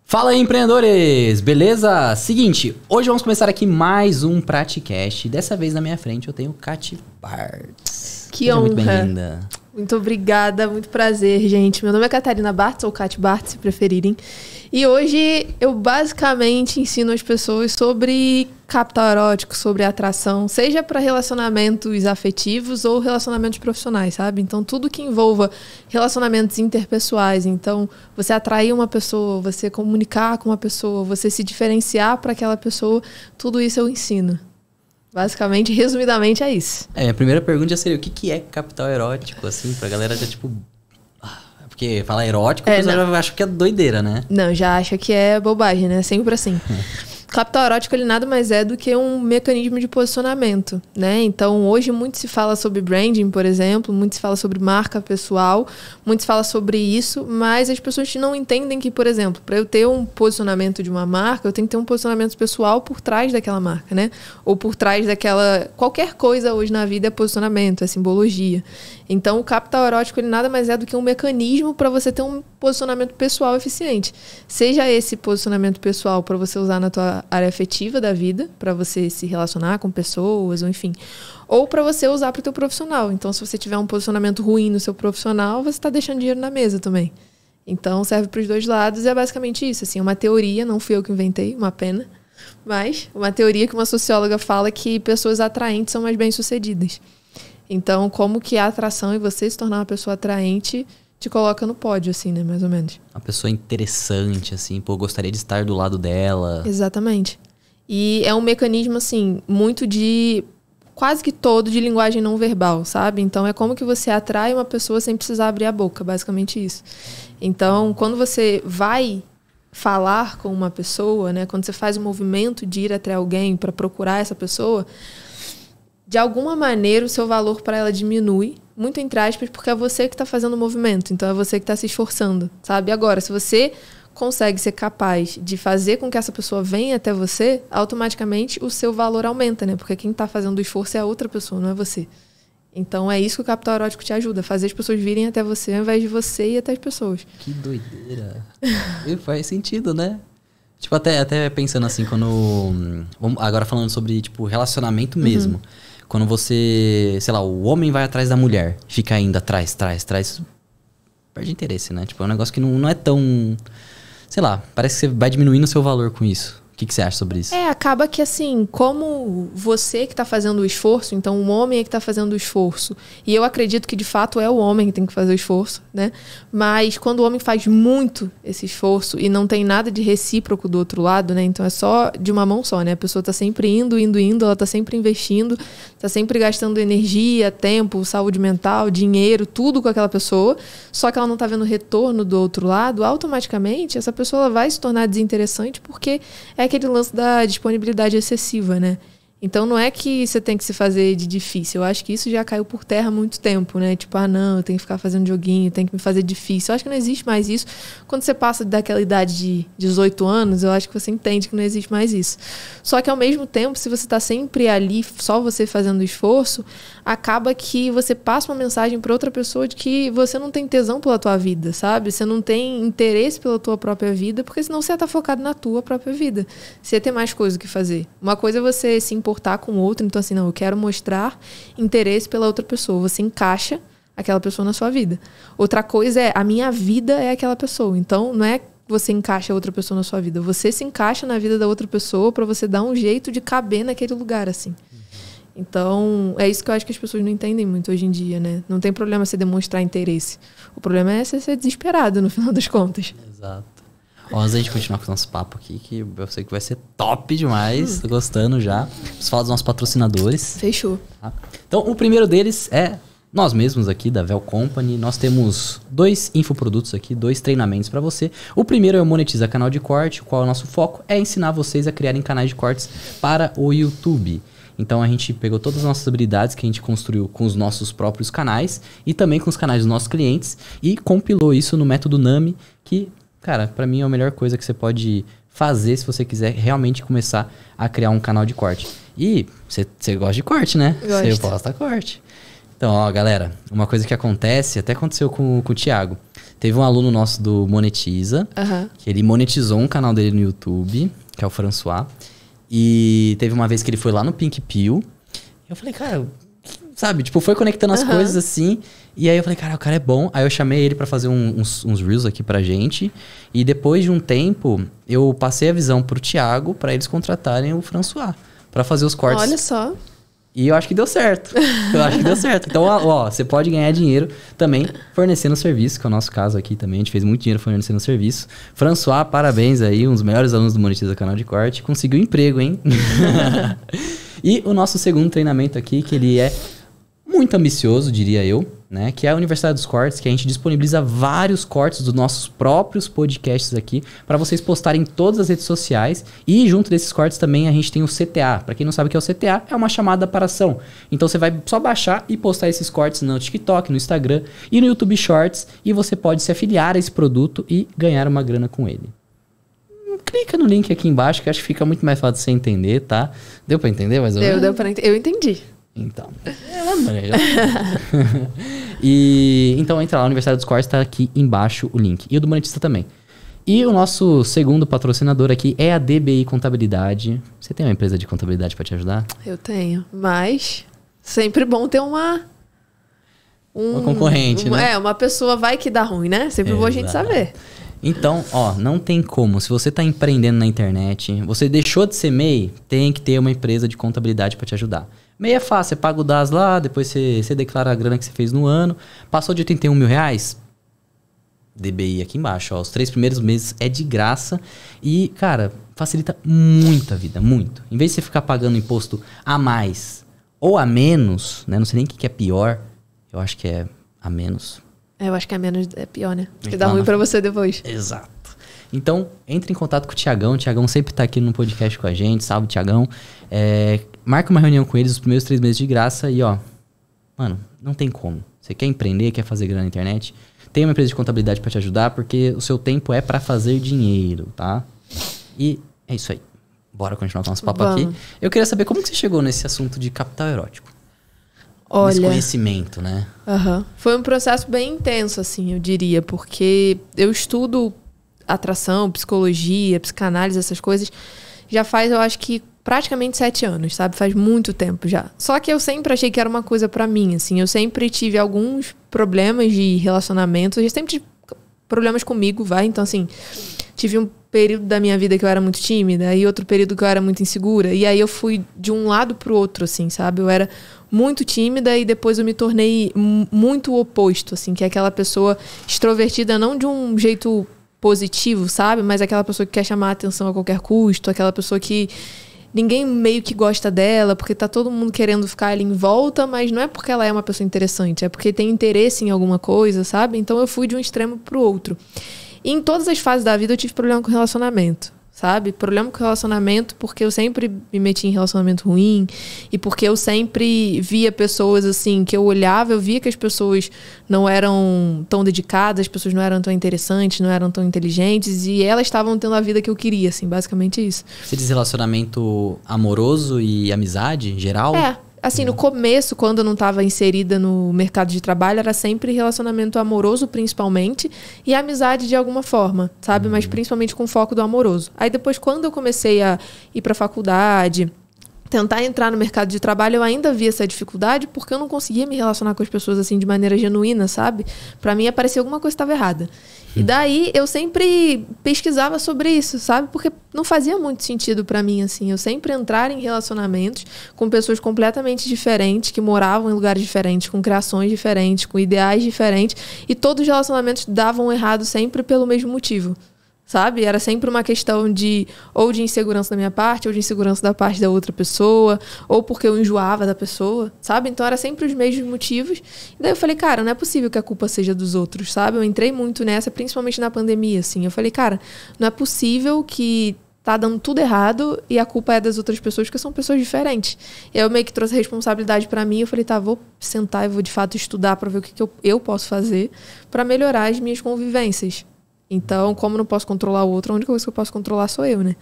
Fala aí, empreendedores! Beleza? Seguinte, hoje vamos começar aqui mais um Praticast. Dessa vez na minha frente eu tenho Kati Bartz. Que Seja honra! Muito bem-vinda. Muito obrigada, muito prazer, gente. Meu nome é Catarina Bartz, ou Kati Bartz, se preferirem. E hoje eu basicamente ensino as pessoas sobre capital erótico, sobre atração, seja para relacionamentos afetivos ou relacionamentos profissionais, sabe? Então, tudo que envolva relacionamentos interpessoais. Então, você atrair uma pessoa, você comunicar com uma pessoa, você se diferenciar para aquela pessoa, tudo isso eu ensino. Basicamente, resumidamente, é isso. A primeira pergunta já seria, o que é capital erótico, assim, pra galera já, tipo... Porque falar erótico, eu já acho que é doideira, né? Não, já acha que é bobagem, né? Sempre assim. Capital erótico, ele nada mais é do que um mecanismo de posicionamento, né? Então, hoje muito se fala sobre branding, por exemplo, muito se fala sobre marca pessoal, muito se fala sobre isso, mas as pessoas não entendem que, por exemplo, para eu ter um posicionamento de uma marca, eu tenho que ter um posicionamento pessoal por trás daquela marca, né? Ou por trás daquela... Qualquer coisa hoje na vida é posicionamento, é simbologia. Então, o capital erótico, ele nada mais é do que um mecanismo para você ter um posicionamento pessoal eficiente. Seja esse posicionamento pessoal para você usar na tua área afetiva da vida, para você se relacionar com pessoas, ou enfim. Ou para você usar para o teu profissional. Então, se você tiver um posicionamento ruim no seu profissional, você está deixando dinheiro na mesa também. Então, serve para os dois lados e é basicamente isso. Assim, uma teoria, não fui eu que inventei, uma pena. Mas uma teoria que uma socióloga fala que pessoas atraentes são mais bem-sucedidas. Então, como que a atração e você se tornar uma pessoa atraente te coloca no pódio, assim, né? Mais ou menos. Uma pessoa interessante, assim, pô, gostaria de estar do lado dela. Exatamente. E é um mecanismo, assim, muito de... quase que todo de linguagem não verbal, sabe? Então, é como que você atrai uma pessoa sem precisar abrir a boca, basicamente isso. Então, quando você vai falar com uma pessoa, né? Quando você faz o movimento de ir até alguém para procurar essa pessoa... de alguma maneira o seu valor para ela diminui, muito entre aspas, porque é você que está fazendo o movimento, então é você que está se esforçando, sabe? Agora, se você consegue ser capaz de fazer com que essa pessoa venha até você, automaticamente o seu valor aumenta, né? Porque quem está fazendo o esforço é a outra pessoa, não é você. Então é isso que o capital erótico te ajuda, fazer as pessoas virem até você ao invés de você ir até as pessoas. Que doideira. E faz sentido, né? Tipo, até pensando assim, quando... Agora falando sobre, tipo, relacionamento mesmo. Quando você, sei lá, o homem vai atrás da mulher, fica indo atrás, perde interesse, né? Tipo, é um negócio que não é tão... Sei lá, parece que você vai diminuindo o seu valor com isso. O que você acha sobre isso? Acaba que assim, como você que está fazendo o esforço, então o homem é que está fazendo o esforço, e eu acredito que de fato é o homem que tem que fazer o esforço, né? Mas quando o homem faz muito esse esforço e não tem nada de recíproco do outro lado, né? Então é só de uma mão só, né? A pessoa está sempre indo, ela está sempre investindo, está sempre gastando energia, tempo, saúde mental, dinheiro, tudo com aquela pessoa, só que ela não está vendo retorno do outro lado, automaticamente essa pessoa ela vai se tornar desinteressante porque é aquele lance da disponibilidade excessiva, né? Então não é que você tem que se fazer de difícil. Eu acho que isso já caiu por terra há muito tempo, né? Tipo, não, eu tenho que ficar fazendo joguinho, tenho que me fazer difícil. Eu acho que não existe mais isso. Quando você passa daquela idade de 18 anos, eu acho que você entende que não existe mais isso. Só que ao mesmo tempo, se você está sempre ali, só você fazendo esforço, acaba que você passa uma mensagem para outra pessoa de que você não tem tesão pela tua vida, sabe? Você não tem interesse pela tua própria vida, porque senão você está focado na tua própria vida. Você ia ter mais coisa que fazer. Uma coisa é você se importar com o outro, então assim, não, eu quero mostrar interesse pela outra pessoa. Você encaixa aquela pessoa na sua vida. Outra coisa é, a minha vida é aquela pessoa. Então, não é você encaixa a outra pessoa na sua vida. Você se encaixa na vida da outra pessoa para você dar um jeito de caber naquele lugar, assim. Então, é isso que eu acho que as pessoas não entendem muito hoje em dia, né? Não tem problema você demonstrar interesse. O problema é você ser desesperado, no final das contas. Exato. Ó, antes da gente continuar com o nosso papo aqui, que eu sei que vai ser top demais, tô gostando já. Vamos falar dos nossos patrocinadores. Fechou. Tá? Então, o primeiro deles é nós mesmos aqui, da Vel Company. Nós temos 2 infoprodutos aqui, 2 treinamentos para você. O primeiro é o Monetiza Canal de Corte, o qual o nosso foco é ensinar vocês a criarem canais de cortes para o YouTube. Então a gente pegou todas as nossas habilidades que a gente construiu com os nossos próprios canais e também com os canais dos nossos clientes e compilou isso no método NAMI, que, cara, pra mim é a melhor coisa que você pode fazer se você quiser realmente começar a criar um canal de corte. E você gosta de corte, né? Você posta corte. Então, ó, galera, uma coisa que acontece, até aconteceu com o Thiago. Teve um aluno nosso do Monetiza, que ele monetizou um canal dele no YouTube, que é o François. E teve uma vez que ele foi lá no Pink Pill. E eu falei, cara, sabe? Tipo, foi conectando as coisas assim. E aí eu falei, cara, o cara é bom. Aí eu chamei ele pra fazer uns Reels aqui pra gente. E depois de um tempo, eu passei a visão pro Thiago pra eles contratarem o François pra fazer os cortes. Olha só. E eu acho que deu certo. Então, ó, você pode ganhar dinheiro também fornecendo serviço, que é o nosso caso aqui também. A gente fez muito dinheiro fornecendo serviço. François, parabéns aí, um dos melhores alunos do Monetiza Canal de Corte. Conseguiu emprego, hein? E o nosso segundo treinamento aqui, que ele é muito ambicioso, diria eu, né? Que é a Universidade dos Cortes, que a gente disponibiliza vários cortes dos nossos próprios podcasts aqui para vocês postarem em todas as redes sociais. E junto desses cortes também a gente tem o CTA. Para quem não sabe o que é o CTA, é uma chamada para ação. Então você vai só baixar e postar esses cortes no TikTok, no Instagram e no YouTube Shorts, e você pode se afiliar a esse produto e ganhar uma grana com ele. Clica no link aqui embaixo, que acho que fica muito mais fácil de você entender, tá? Deu para entender mais ou menos? Deu para entender. Eu entendi. Então, então entra lá, a Universidade dos Cortes tá aqui embaixo o link. E o do Monetiza também. E o nosso segundo patrocinador aqui é a DBI Contabilidade. Você tem uma empresa de contabilidade para te ajudar? Eu tenho, mas sempre bom ter uma concorrente, né? É, uma pessoa vai que dá ruim, né? Sempre bom a gente saber. Então, ó, não tem como. Se você tá empreendendo na internet, você deixou de ser MEI, tem que ter uma empresa de contabilidade para te ajudar. MEI é fácil, você paga o DAS lá, depois você declara a grana que você fez no ano. Passou de 81 mil reais? DBI aqui embaixo, ó. Os 3 primeiros meses é de graça. E, cara, facilita muito a vida, muito. Em vez de você ficar pagando imposto a mais ou a menos, né? Não sei nem o que é pior. Eu acho que é a menos. Eu acho que a menos é pior, né? Porque dá ruim pra você depois. Exato. Então, entre em contato com o Thiagão. O Thiagão sempre tá aqui no podcast com a gente. Salve, Thiagão. Marca uma reunião com eles os primeiros 3 meses de graça. E, ó, mano, não tem como. Você quer empreender, quer fazer grana na internet? Tem uma empresa de contabilidade pra te ajudar, porque o seu tempo é pra fazer dinheiro, tá? E é isso aí. Bora continuar com o nosso papo aqui. Eu queria saber como que você chegou nesse assunto de capital erótico. Olha, nesse conhecimento, né? Foi um processo bem intenso, assim, eu diria, porque eu estudo atração, psicologia, psicanálise, essas coisas, já faz, eu acho que praticamente 7 anos, sabe? Faz muito tempo já. Só que eu sempre achei que era uma coisa pra mim, assim. Eu sempre tive alguns problemas de relacionamento. Eu sempre tive problemas comigo, Então, assim, tive um período da minha vida que eu era muito tímida e outro período que eu era muito insegura. E aí eu fui de um lado pro outro, assim, sabe? Eu era muito tímida e depois eu me tornei muito oposto, assim. Que é aquela pessoa extrovertida, não de um jeito positivo, sabe? Mas aquela pessoa que quer chamar a atenção a qualquer custo. Aquela pessoa que ninguém meio que gosta dela, porque tá todo mundo querendo ficar ali em volta, mas não é porque ela é uma pessoa interessante, é porque tem interesse em alguma coisa, sabe? Então eu fui de um extremo pro outro. E em todas as fases da vida eu tive problema com relacionamento, sabe? Problema com relacionamento porque eu sempre me meti em relacionamento ruim e porque eu sempre via pessoas assim, que eu olhava, eu via que as pessoas não eram tão dedicadas, as pessoas não eram tão interessantes, não eram tão inteligentes e elas estavam tendo a vida que eu queria, assim, basicamente isso. Você diz relacionamento amoroso e amizade em geral? Assim, no começo, quando eu não estava inserida no mercado de trabalho, era sempre relacionamento amoroso, principalmente, e amizade de alguma forma, sabe? Mas principalmente com foco do amoroso. Aí depois, quando eu comecei a ir para a faculdade, tentar entrar no mercado de trabalho, eu ainda via essa dificuldade porque eu não conseguia me relacionar com as pessoas assim de maneira genuína, sabe? Para mim, parecia alguma coisa estava errada. E daí, eu sempre pesquisava sobre isso, sabe? Porque não fazia muito sentido para mim, assim. Eu sempre entrar em relacionamentos com pessoas completamente diferentes, que moravam em lugares diferentes, com criações diferentes, com ideais diferentes. E todos os relacionamentos davam errado sempre pelo mesmo motivo. Sabe? Era sempre uma questão de ou de insegurança da minha parte, ou de insegurança da parte da outra pessoa, ou porque eu enjoava da pessoa, sabe? Então era sempre os mesmos motivos. E daí eu falei, cara, não é possível que a culpa seja dos outros, sabe? Eu entrei muito nessa, principalmente na pandemia, assim. Eu falei, cara, não é possível que tá dando tudo errado e a culpa é das outras pessoas, porque são pessoas diferentes. E aí eu meio que trouxe a responsabilidade pra mim. Eu falei, tá, vou sentar e vou de fato estudar pra ver o que eu posso fazer pra melhorar as minhas convivências. Então, como não posso controlar o outro, a única coisa que eu posso controlar sou eu, né?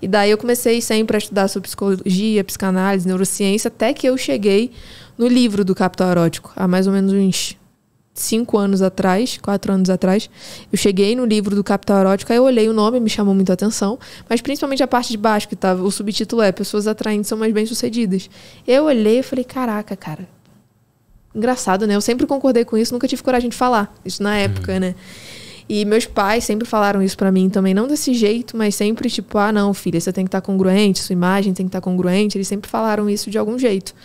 E daí eu comecei sempre a estudar sobre psicologia, psicanálise, neurociência, até que eu cheguei no livro do Capital Erótico, há mais ou menos uns 4 anos atrás, eu cheguei no livro do Capital Erótico, aí eu olhei o nome, me chamou muito a atenção, mas principalmente a parte de baixo, que tava, o subtítulo é Pessoas Atraentes São Mais Bem-Sucedidas. Eu olhei e falei, caraca, cara, engraçado, né? Eu sempre concordei com isso, nunca tive coragem de falar isso na época, né? E meus pais sempre falaram isso pra mim também, não desse jeito, mas sempre tipo, ah, não, filha, você tem que estar congruente, sua imagem tem que estar congruente. Eles sempre falaram isso de algum jeito.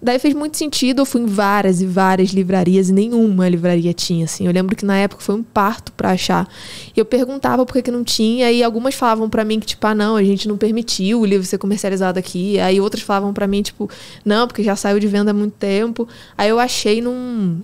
Daí fez muito sentido, eu fui em várias e várias livrarias e nenhuma livraria tinha, assim. Eu lembro que na época foi um parto pra achar. Eu perguntava por que não tinha, e algumas falavam pra mim que, tipo, ah, não, a gente não permitiu o livro ser comercializado aqui. Aí outras falavam pra mim, tipo, não, porque já saiu de venda há muito tempo. Aí eu achei num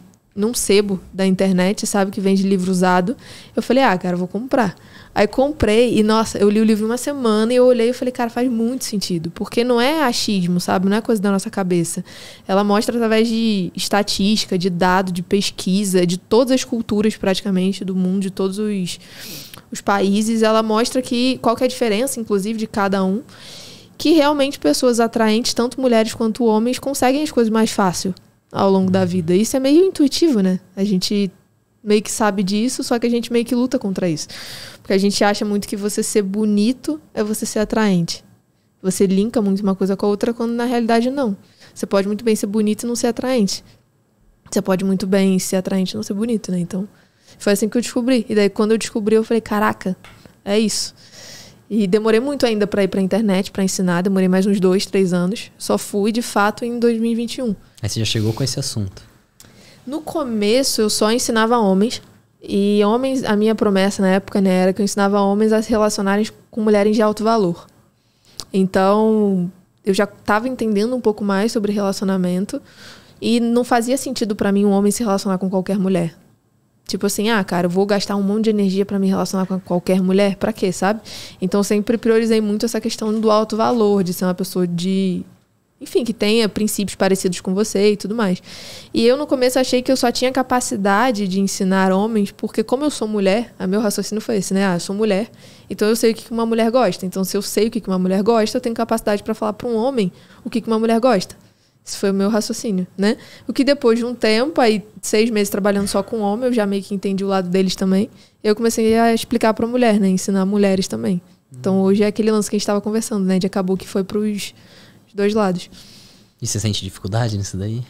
sebo da internet, sabe, que vende livro usado. Eu falei, ah, cara, eu vou comprar. Aí comprei e, nossa, eu li o livro uma semana e eu olhei e falei, cara, faz muito sentido. Porque não é achismo, sabe? Não é coisa da nossa cabeça. Ela mostra através de estatística, de dado, de pesquisa, de todas as culturas praticamente do mundo, de todos os países. Ela mostra que qual que é a diferença, inclusive, de cada um. Que realmente pessoas atraentes, tanto mulheres quanto homens, conseguem as coisas mais fácil ao longo da vida. Isso é meio intuitivo, né? A gente meio que sabe disso, só que a gente meio que luta contra isso. Porque a gente acha muito que você ser bonito é você ser atraente. Você linka muito uma coisa com a outra, quando na realidade não. Você pode muito bem ser bonito e não ser atraente. Você pode muito bem ser atraente e não ser bonito, né? Então, foi assim que eu descobri. E daí, quando eu descobri, eu falei, caraca, é isso. E demorei muito ainda para ir pra internet, para ensinar. Demorei mais uns 2, 3 anos. Só fui, de fato, em 2021. Aí você já chegou com esse assunto. No começo, eu só ensinava homens. E homens, a minha promessa na época, né, era que eu ensinava homens a se relacionarem com mulheres de alto valor. Então, eu já estava entendendo um pouco mais sobre relacionamento. E não fazia sentido para mim um homem se relacionar com qualquer mulher. Tipo assim, ah, cara, eu vou gastar um monte de energia pra me relacionar com qualquer mulher? Pra quê, sabe? Então, eu sempre priorizei muito essa questão do alto valor, de ser uma pessoa de... Enfim, que tenha princípios parecidos com você e tudo mais. E eu, no começo, achei que eu só tinha capacidade de ensinar homens, porque como eu sou mulher, meu raciocínio foi esse, né? Ah, eu sou mulher, então eu sei o que uma mulher gosta. Então, se eu sei o que uma mulher gosta, eu tenho capacidade pra falar pra um homem o que uma mulher gosta. Esse foi o meu raciocínio, né? O que depois de um tempo, aí 6 meses trabalhando só com homem, eu já meio que entendi o lado deles também. Eu comecei a explicar pra mulher, né? Ensinar mulheres também. Então hoje é aquele lance que a gente tava conversando, né? De acabou que foi pros 2 lados. E você sente dificuldade nisso daí?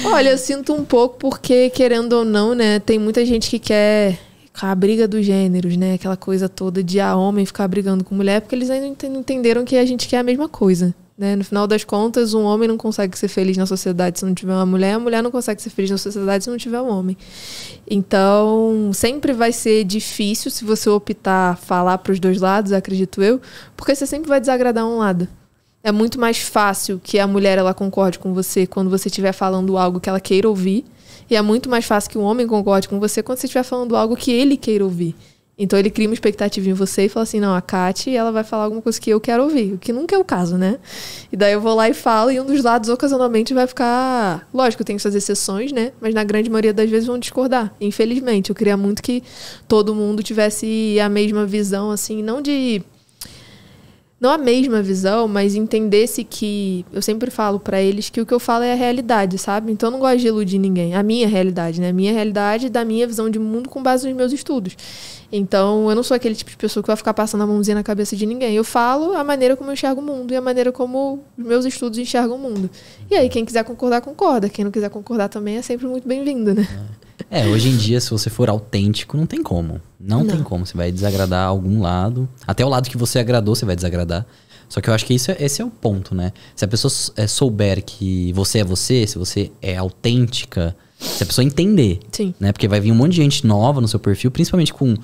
Olha, eu sinto um pouco porque, querendo ou não, né? Tem muita gente que quer a briga dos gêneros, né? Aquela coisa toda de homem ficar brigando com mulher, porque eles ainda não entenderam que a gente quer a mesma coisa. Né? No final das contas, um homem não consegue ser feliz na sociedade se não tiver uma mulher, a mulher não consegue ser feliz na sociedade se não tiver um homem. Então, sempre vai ser difícil se você optar falar para os 2 lados, acredito eu, porque você sempre vai desagradar um lado. É muito mais fácil que a mulher ela concorde com você quando você estiver falando algo que ela queira ouvir, e é muito mais fácil que um homem concorde com você quando você estiver falando algo que ele queira ouvir. Então ele cria uma expectativa em você e fala assim, não, a Kati, ela vai falar alguma coisa que eu quero ouvir, o que nunca é o caso, né? E daí eu vou lá e falo, e um dos lados ocasionalmente vai ficar... Lógico, eu tenho suas exceções, né? Mas na grande maioria das vezes vão discordar. Infelizmente, eu queria muito que todo mundo tivesse a mesma visão, assim, não a mesma visão, mas entendesse que... Eu sempre falo pra eles que o que eu falo é a realidade, sabe? Então eu não gosto de iludir ninguém. A minha realidade, né? A minha realidade da minha visão de mundo com base nos meus estudos. Então, eu não sou aquele tipo de pessoa que vai ficar passando a mãozinha na cabeça de ninguém. Eu falo a maneira como eu enxergo o mundo e a maneira como os meus estudos enxergam o mundo. E aí, quem quiser concordar, concorda. Quem não quiser concordar também é sempre muito bem-vindo, né? Hoje em dia, se você for autêntico, não tem como. Não tem como. Você vai desagradar algum lado. Até o lado que você agradou, você vai desagradar. Só que eu acho que esse é o ponto, né? Se a pessoa souber que você é você, se você é autêntica... Se a pessoa entender, sim, né? Porque vai vir um monte de gente nova no seu perfil, principalmente com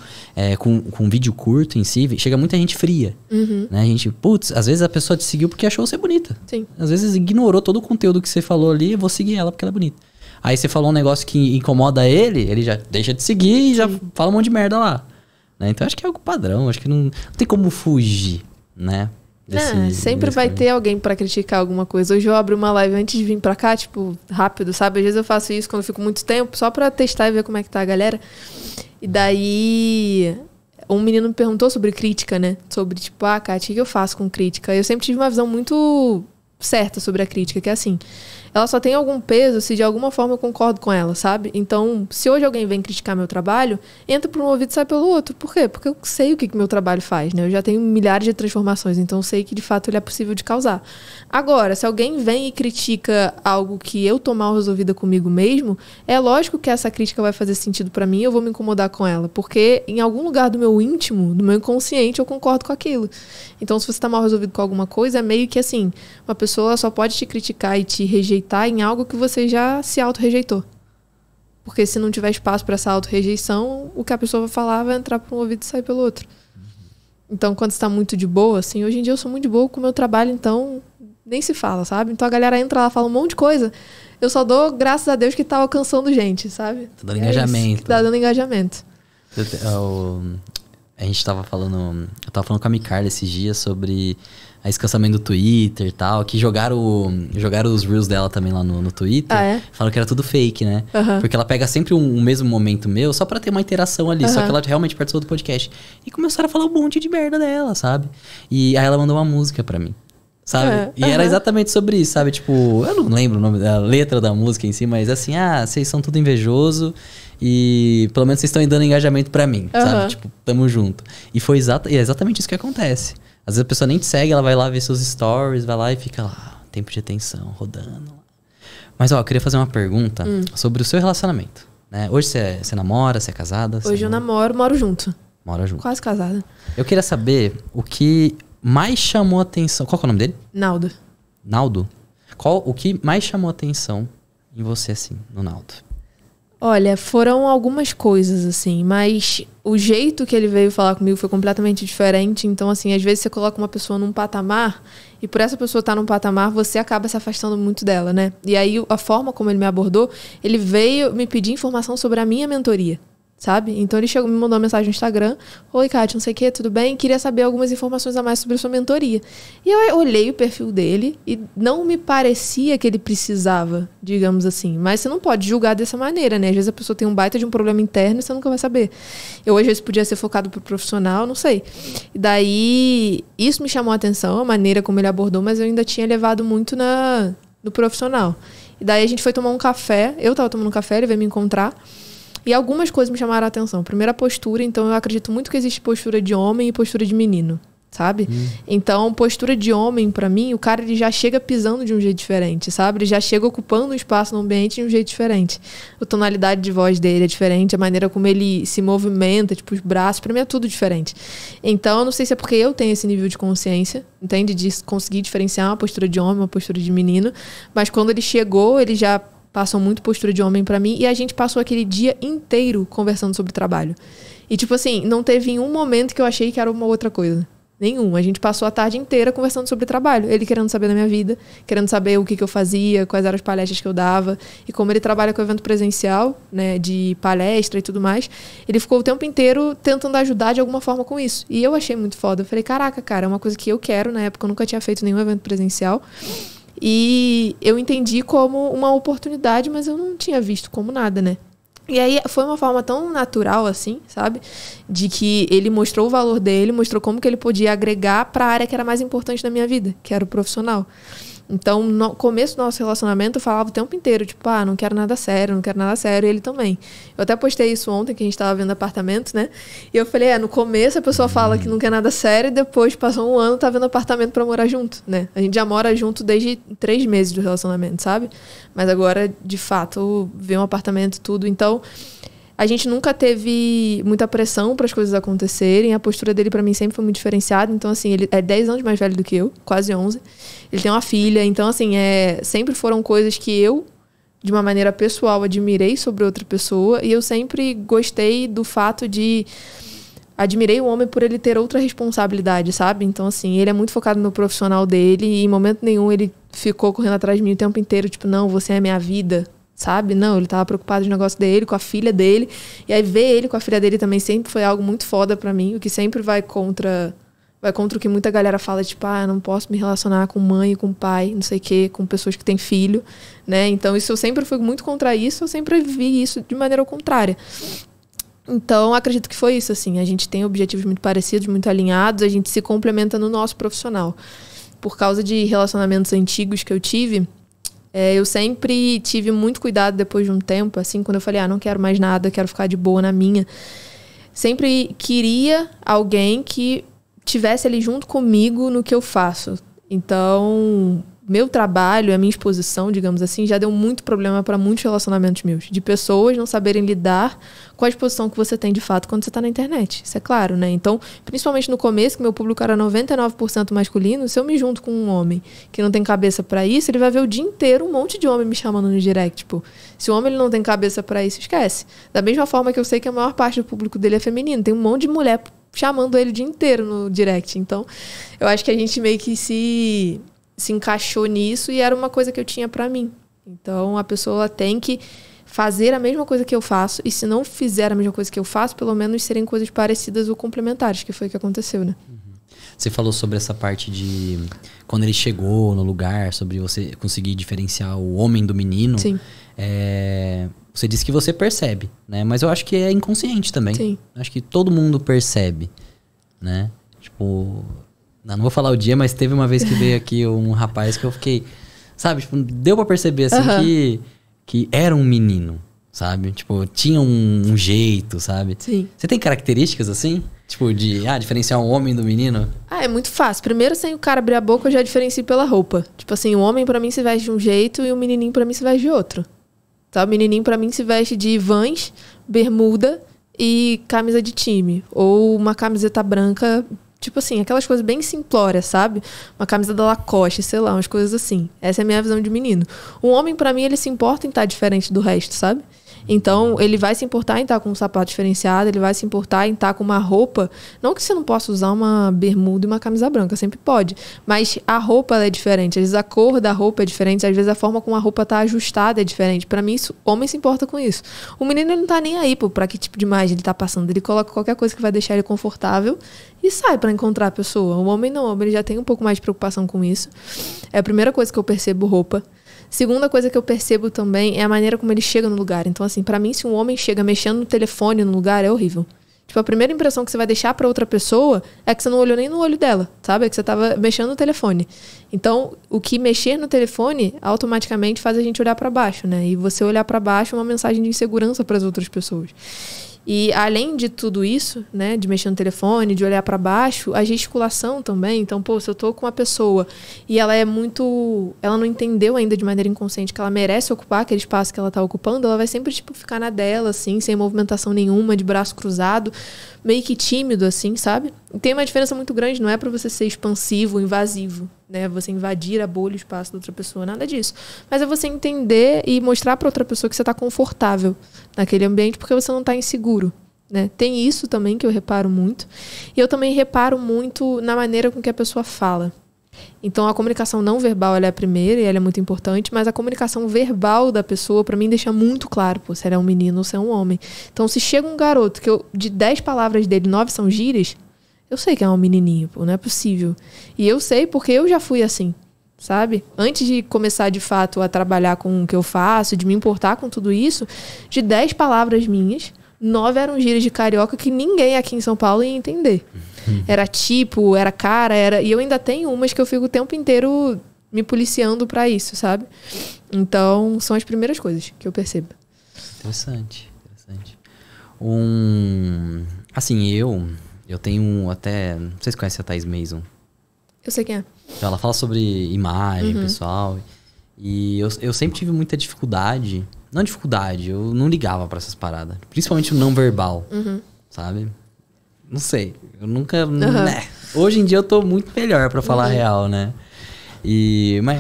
vídeo curto em si, chega muita gente fria. Né? A gente, putz, às vezes a pessoa te seguiu porque achou você bonita. Sim. Às vezes ignorou todo o conteúdo que você falou ali, eu vou seguir ela porque ela é bonita. Aí você falou um negócio que incomoda ele já deixa de seguir e já fala um monte de merda lá. Né? Então acho que é algo padrão, acho que não tem como fugir, né? Sempre vai ter alguém pra criticar alguma coisa. Hoje eu abro uma live antes de vir pra cá, tipo, rápido, sabe? Às vezes eu faço isso quando eu fico muito tempo, só pra testar e ver como é que tá a galera. E daí, um menino me perguntou sobre crítica, né? Sobre, tipo, Kati, o que eu faço com crítica? Eu sempre tive uma visão muito certa sobre a crítica, que é assim, ela só tem algum peso se de alguma forma eu concordo com ela, sabe? Então, se hoje alguém vem criticar meu trabalho, entra por um ouvido e sai pelo outro. Por quê? Porque eu sei o que meu trabalho faz, né? Eu já tenho milhares de transformações, então eu sei que de fato ele é possível de causar. Agora, se alguém vem e critica algo que eu tô mal resolvida comigo mesmo, é lógico que essa crítica vai fazer sentido pra mim, eu vou me incomodar com ela, porque em algum lugar do meu íntimo, do meu inconsciente, eu concordo com aquilo. Então, se você tá mal resolvido com alguma coisa, é meio que assim, uma pessoa só pode te criticar e te rejeitar em algo que você já se auto-rejeitou. Porque se não tiver espaço para essa auto-rejeição, o que a pessoa vai falar vai entrar por um ouvido e sair pelo outro. Então, quando você tá muito de boa, assim, hoje em dia eu sou muito de boa com o meu trabalho, então nem se fala, sabe? Então a galera entra lá, fala um monte de coisa, eu só dou graças a Deus que tá alcançando gente, sabe? Tá dando engajamento. Tá dando engajamento. A gente tava falando... Eu tava falando com a Micarla esses dias sobre esse cancelamento do Twitter e tal, que jogaram os reels dela também lá no Twitter. Ah, é? Falaram que era tudo fake, né? Uhum. Porque ela pega sempre um mesmo momento meu só pra ter uma interação ali. Só que ela realmente participou do podcast. E começaram a falar um monte de merda dela, sabe? E aí ela mandou uma música pra mim. Sabe? E era exatamente sobre isso, sabe? Tipo, eu não lembro o nome da letra da música em si, mas assim, vocês são tudo invejoso e pelo menos vocês estão dando engajamento pra mim, sabe? Tipo, tamo junto. E foi exatamente isso que acontece. Às vezes a pessoa nem te segue, ela vai lá ver seus stories, vai lá e fica lá, tempo de atenção, rodando. Mas, ó, eu queria fazer uma pergunta sobre o seu relacionamento, né? Hoje você namora, você é casada? Hoje eu namoro, moro junto. Mora junto. Quase casada. Eu queria saber o que mais chamou a atenção... Qual que é o nome dele? Naldo. Naldo? O que mais chamou a atenção em você, assim, no Naldo? Olha, foram algumas coisas, assim, mas o jeito que ele veio falar comigo foi completamente diferente. Então, assim, às vezes você coloca uma pessoa num patamar e por essa pessoa estar num patamar, você acaba se afastando muito dela, né? E aí, a forma como ele me abordou, ele veio me pedir informação sobre a minha mentoria. Sabe? Então ele chegou, me mandou uma mensagem no Instagram. Oi, Kátia, não sei o que, tudo bem? Queria saber algumas informações a mais sobre a sua mentoria. E eu olhei o perfil dele e não me parecia que ele precisava, digamos assim. Mas você não pode julgar dessa maneira, né? Às vezes a pessoa tem um baita de um problema interno e você nunca vai saber. Eu, às vezes, podia ser focado pro profissional, não sei. E daí, isso me chamou a atenção, a maneira como ele abordou, mas eu ainda tinha levado muito no profissional. E daí a gente foi tomar um café. Eu tava tomando um café, ele veio me encontrar. E algumas coisas me chamaram a atenção. Primeiro, a postura. Então, eu acredito muito que existe postura de homem e postura de menino, sabe? Então, postura de homem, pra mim, o cara ele já chega pisando de um jeito diferente, sabe? Ele já chega ocupando um espaço no ambiente de um jeito diferente. A tonalidade de voz dele é diferente, a maneira como ele se movimenta, tipo, os braços, pra mim é tudo diferente. Então, eu não sei se é porque eu tenho esse nível de consciência, entende? De conseguir diferenciar uma postura de homem e uma postura de menino. Mas quando ele chegou, ele já passou muito postura de homem pra mim. E a gente passou aquele dia inteiro conversando sobre trabalho. E tipo assim, não teve um momento que eu achei que era uma outra coisa. Nenhum. A gente passou a tarde inteira conversando sobre trabalho. Ele querendo saber da minha vida, querendo saber o que eu fazia, quais eram as palestras que eu dava. E como ele trabalha com evento presencial, né, de palestra e tudo mais, ele ficou o tempo inteiro tentando ajudar de alguma forma com isso. E eu achei muito foda. Eu falei, caraca, cara, é uma coisa que eu quero. Na época eu nunca tinha feito nenhum evento presencial. E eu entendi como uma oportunidade, mas eu não tinha visto como nada, né? E aí foi uma forma tão natural, assim, sabe? De que ele mostrou o valor dele, mostrou como que ele podia agregar para a área que era mais importante da minha vida, que era o profissional. Então, no começo do nosso relacionamento, eu falava o tempo inteiro, tipo, não quero nada sério, não quero nada sério, e ele também. Eu até postei isso ontem, que a gente tava vendo apartamento, né? E eu falei, no começo a pessoa fala que não quer nada sério, e depois passou um ano, tá vendo apartamento pra morar junto, né? A gente já mora junto desde 3 meses do relacionamento, sabe? Mas agora, de fato, vê um apartamento, tudo. Então, a gente nunca teve muita pressão para as coisas acontecerem. A postura dele para mim sempre foi muito diferenciada. Então, assim, ele é 10 anos mais velho do que eu, quase 11. Ele tem uma filha. Então, assim, sempre foram coisas que eu, de uma maneira pessoal, admirei sobre outra pessoa. E eu sempre gostei do fato de... Admirei o homem por ele ter outra responsabilidade, sabe? Então, assim, ele é muito focado no profissional dele. E em momento nenhum ele ficou correndo atrás de mim o tempo inteiro. Tipo, não, você é minha vida. Sabe? Não, ele tava preocupado com o negócio dele, com a filha dele. E aí ver ele com a filha dele também sempre foi algo muito foda pra mim. O que sempre vai contra o que muita galera fala, tipo, eu não posso me relacionar com mãe e com pai, não sei o quê, com pessoas que têm filho, né? Então isso eu sempre fui muito contra isso, eu sempre vi isso de maneira contrária. Então acredito que foi isso, assim. A gente tem objetivos muito parecidos, muito alinhados, a gente se complementa no nosso profissional. por causa de relacionamentos antigos que eu tive, eu sempre tive muito cuidado depois de um tempo, assim, quando eu falei, não quero mais nada, quero ficar de boa na minha. Sempre queria alguém que tivesse ali junto comigo no que eu faço. Então, meu trabalho, a minha exposição, digamos assim, já deu muito problema para muitos relacionamentos meus. De pessoas não saberem lidar com a exposição que você tem de fato quando você está na internet. Isso é claro, né? Então, principalmente no começo, que meu público era 99% masculino, se eu me junto com um homem que não tem cabeça para isso, ele vai ver o dia inteiro um monte de homem me chamando no direct. Tipo, se o homem ele não tem cabeça para isso, esquece. Da mesma forma que eu sei que a maior parte do público dele é feminino. Tem um monte de mulher chamando ele o dia inteiro no direct. Então, eu acho que a gente meio que se encaixou nisso e era uma coisa que eu tinha pra mim. Então, a pessoa tem que fazer a mesma coisa que eu faço e se não fizer a mesma coisa que eu faço, pelo menos serem coisas parecidas ou complementares, que foi o que aconteceu, né? Você falou sobre essa parte de quando ele chegou no lugar, sobre você conseguir diferenciar o homem do menino. Sim. Você disse que você percebe, né? Mas eu acho que é inconsciente também. Sim. Acho que todo mundo percebe, né? Tipo, não vou falar o dia, mas teve uma vez que veio aqui um rapaz que eu fiquei, sabe? Tipo, deu pra perceber assim que era um menino, sabe? Tipo, tinha um jeito, sabe? Sim. Você tem características assim? Tipo, de diferenciar um homem do menino? É muito fácil. Primeiro, sem o cara abrir a boca, eu já diferencio pela roupa. Tipo assim, o homem pra mim se veste de um jeito e o menininho pra mim se veste de outro. Tá? O menininho pra mim se veste de Vans, bermuda e camisa de time. Ou uma camiseta branca, tipo assim, aquelas coisas bem simplórias, sabe? Uma camisa da Lacoste, sei lá, umas coisas assim. Essa é a minha visão de menino. Um homem, pra mim, ele se importa em estar diferente do resto, sabe? Então, ele vai se importar em estar com um sapato diferenciado, ele vai se importar em estar com uma roupa. Não que você não possa usar uma bermuda e uma camisa branca, sempre pode. Mas a roupa ela é diferente. Às vezes a cor da roupa é diferente, às vezes a forma como a roupa está ajustada é diferente. Pra mim, o homem se importa com isso. O menino ele não tá nem aí pra que tipo de imagem ele tá passando. Ele coloca qualquer coisa que vai deixar ele confortável e sai pra encontrar a pessoa. O homem não, o homem já tem um pouco mais de preocupação com isso. É a primeira coisa que eu percebo, roupa. Segunda coisa que eu percebo também é a maneira como ele chega no lugar. Então, assim, pra mim, se um homem chega mexendo no telefone no lugar, é horrível. Tipo, a primeira impressão que você vai deixar pra outra pessoa é que você não olhou nem no olho dela, sabe? É que você tava mexendo no telefone. Então, o que mexer no telefone automaticamente faz a gente olhar pra baixo, né? E você olhar pra baixo é uma mensagem de insegurança pras outras pessoas. E além de tudo isso, né, de mexer no telefone, de olhar pra baixo, a gesticulação também. Então, pô, se eu tô com uma pessoa e ela não entendeu ainda de maneira inconsciente que ela merece ocupar aquele espaço que ela tá ocupando, ela vai sempre, tipo, ficar na dela, assim, sem movimentação nenhuma, de braço cruzado, meio que tímido, assim, sabe? E tem uma diferença muito grande, não é pra você ser expansivo, invasivo, né? Você invadir a bolha, o espaço da outra pessoa, nada disso. Mas é você entender e mostrar pra outra pessoa que você tá confortável naquele ambiente, porque você não tá inseguro, né? Tem isso também que eu reparo muito. E eu também reparo muito na maneira com que a pessoa fala. Então, a comunicação não verbal ela é a primeira e ela é muito importante, mas a comunicação verbal da pessoa, pra mim, deixa muito claro, pô, se ela é um menino ou se é um homem. Então, se chega um garoto que de 10 palavras dele, 9 são gírias, eu sei que é um menininho, pô, não é possível. E eu sei porque eu já fui assim, sabe? Antes de começar, de fato, a trabalhar com o que eu faço, de me importar com tudo isso, de 10 palavras minhas, 9 eram gírias de carioca que ninguém aqui em São Paulo ia entender. Era tipo, era cara, e eu ainda tenho umas que eu fico o tempo inteiro me policiando pra isso, sabe? Então, são as primeiras coisas que eu percebo. Interessante. Assim, eu tenho até... Não sei se conhece a Thais Mason. Eu sei quem é. Então, ela fala sobre imagem, pessoal. E eu sempre tive muita dificuldade. Não dificuldade, eu não ligava pra essas paradas. Principalmente o não verbal, sabe? Não sei, eu nunca... Né? Hoje em dia eu tô muito melhor pra falar a real, né?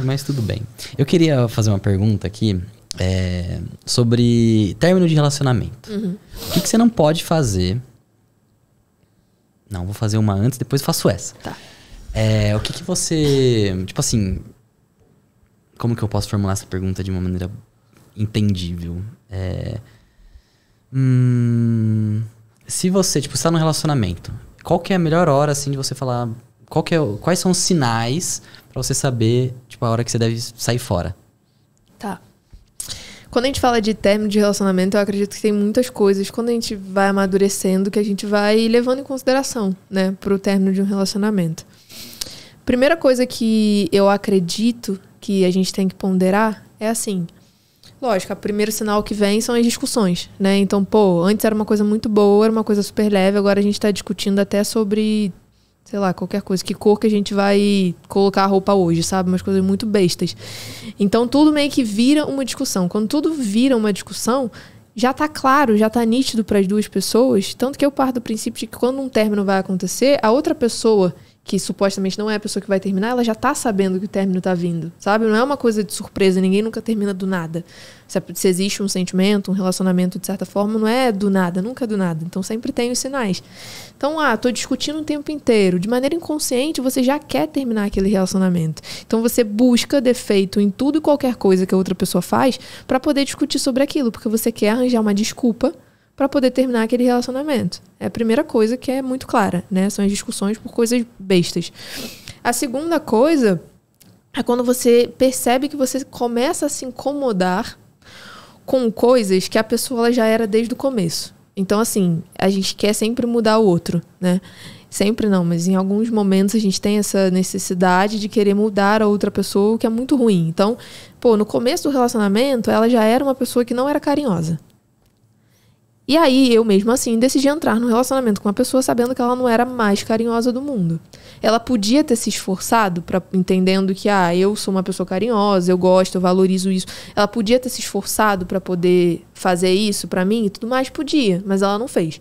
Mas tudo bem. Eu queria fazer uma pergunta aqui sobre término de relacionamento. O que você não pode fazer... Não, vou fazer uma antes, depois faço essa. Tá. O que você... Tipo assim... Como que eu posso formular essa pergunta de uma maneira entendível? Se você, tipo, está num relacionamento, qual que é a melhor hora, assim, de você falar... Quais são os sinais pra você saber, tipo, a hora que você deve sair fora? Tá. Quando a gente fala de término de relacionamento, eu acredito que tem muitas coisas, quando a gente vai amadurecendo, que a gente vai levando em consideração, né, pro término de um relacionamento. Primeira coisa que eu acredito que a gente tem que ponderar é assim. Lógico, o primeiro sinal que vem são as discussões, né? Então, pô, antes era uma coisa muito boa, era uma coisa super leve, agora a gente tá discutindo até sobre, sei lá, qualquer coisa. Que cor que a gente vai colocar a roupa hoje, sabe? Umas coisas muito bestas. Então, tudo meio que vira uma discussão. Quando tudo vira uma discussão, já tá claro, já tá nítido para as duas pessoas. Tanto que eu parto do princípio de que quando um término vai acontecer, a outra pessoa, que supostamente não é a pessoa que vai terminar, ela já tá sabendo que o término tá vindo, sabe? Não é uma coisa de surpresa, ninguém nunca termina do nada. Se existe um sentimento, um relacionamento de certa forma, não é do nada, nunca é do nada. Então sempre tem os sinais. Então, tô discutindo o tempo inteiro. De maneira inconsciente, você já quer terminar aquele relacionamento. Então você busca defeito em tudo e qualquer coisa que a outra pessoa faz para poder discutir sobre aquilo, porque você quer arranjar uma desculpa para poder terminar aquele relacionamento. É a primeira coisa que é muito clara, né? São as discussões por coisas bestas. A segunda coisa é quando você percebe que você começa a se incomodar com coisas que a pessoa ela já era desde o começo. Então, assim, a gente quer sempre mudar o outro, né? Sempre não, mas em alguns momentos a gente tem essa necessidade de querer mudar a outra pessoa, o que é muito ruim. Então, pô, no começo do relacionamento, ela já era uma pessoa que não era carinhosa. E aí, eu mesmo assim, decidi entrar no relacionamento com uma pessoa sabendo que ela não era a mais carinhosa do mundo. Ela podia ter se esforçado, entendendo que, eu sou uma pessoa carinhosa, eu gosto, eu valorizo isso. Ela podia ter se esforçado para poder fazer isso para mim e tudo mais, podia, mas ela não fez.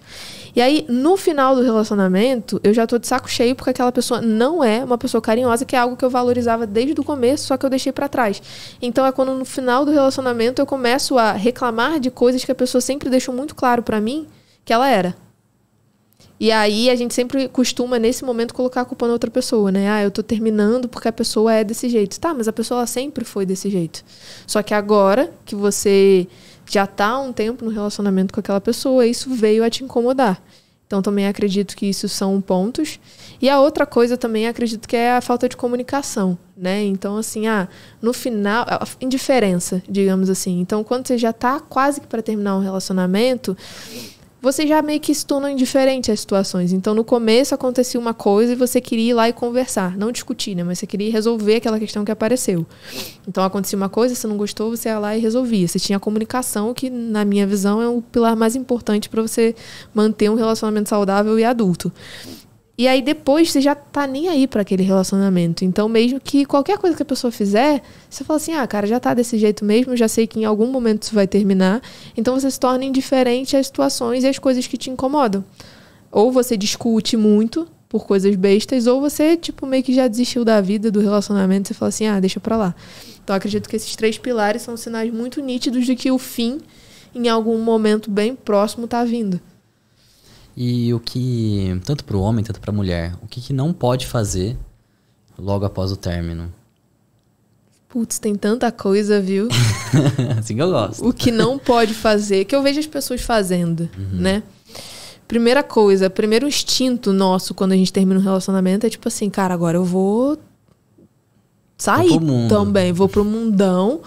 E aí, no final do relacionamento, eu já tô de saco cheio porque aquela pessoa não é uma pessoa carinhosa, que é algo que eu valorizava desde o começo, só que eu deixei para trás. Então, é quando no final do relacionamento eu começo a reclamar de coisas que a pessoa sempre deixou muito claro pra mim que ela era. E aí a gente sempre costuma nesse momento colocar a culpa na outra pessoa, né? Eu tô terminando porque a pessoa é desse jeito. Tá, mas a pessoa ela sempre foi desse jeito. Só que agora que você já tá há um tempo no relacionamento com aquela pessoa, isso veio a te incomodar. Então também acredito que isso são pontos. E a outra coisa também acredito que é a falta de comunicação, né? Então assim, no final, a indiferença, digamos assim. Então quando você já tá quase que para terminar um relacionamento, você já meio que se tornou indiferente às situações. Então no começo acontecia uma coisa e você queria ir lá e conversar, não discutir, né? Mas você queria resolver aquela questão que apareceu. Então acontecia uma coisa, você não gostou, você ia lá e resolvia. Você tinha a comunicação, que na minha visão é o pilar mais importante para você manter um relacionamento saudável e adulto. E aí depois você já tá nem aí para aquele relacionamento. Então mesmo que qualquer coisa que a pessoa fizer, você fala assim, cara, já tá desse jeito mesmo, já sei que em algum momento isso vai terminar. Então você se torna indiferente às situações e às coisas que te incomodam. Ou você discute muito por coisas bestas, ou você meio que já desistiu da vida, do relacionamento, você fala assim, deixa pra lá. Então acredito que esses 3 pilares são sinais muito nítidos de que o fim, em algum momento bem próximo, tá vindo. E o que, tanto para o homem, tanto para a mulher, o que não pode fazer logo após o término? Putz, tem tanta coisa, viu? Assim que eu gosto. O que não pode fazer, que eu vejo as pessoas fazendo, né? Primeira coisa, primeiro instinto nosso quando a gente termina um relacionamento é tipo assim, cara, agora eu vou sair também, vou pro mundão,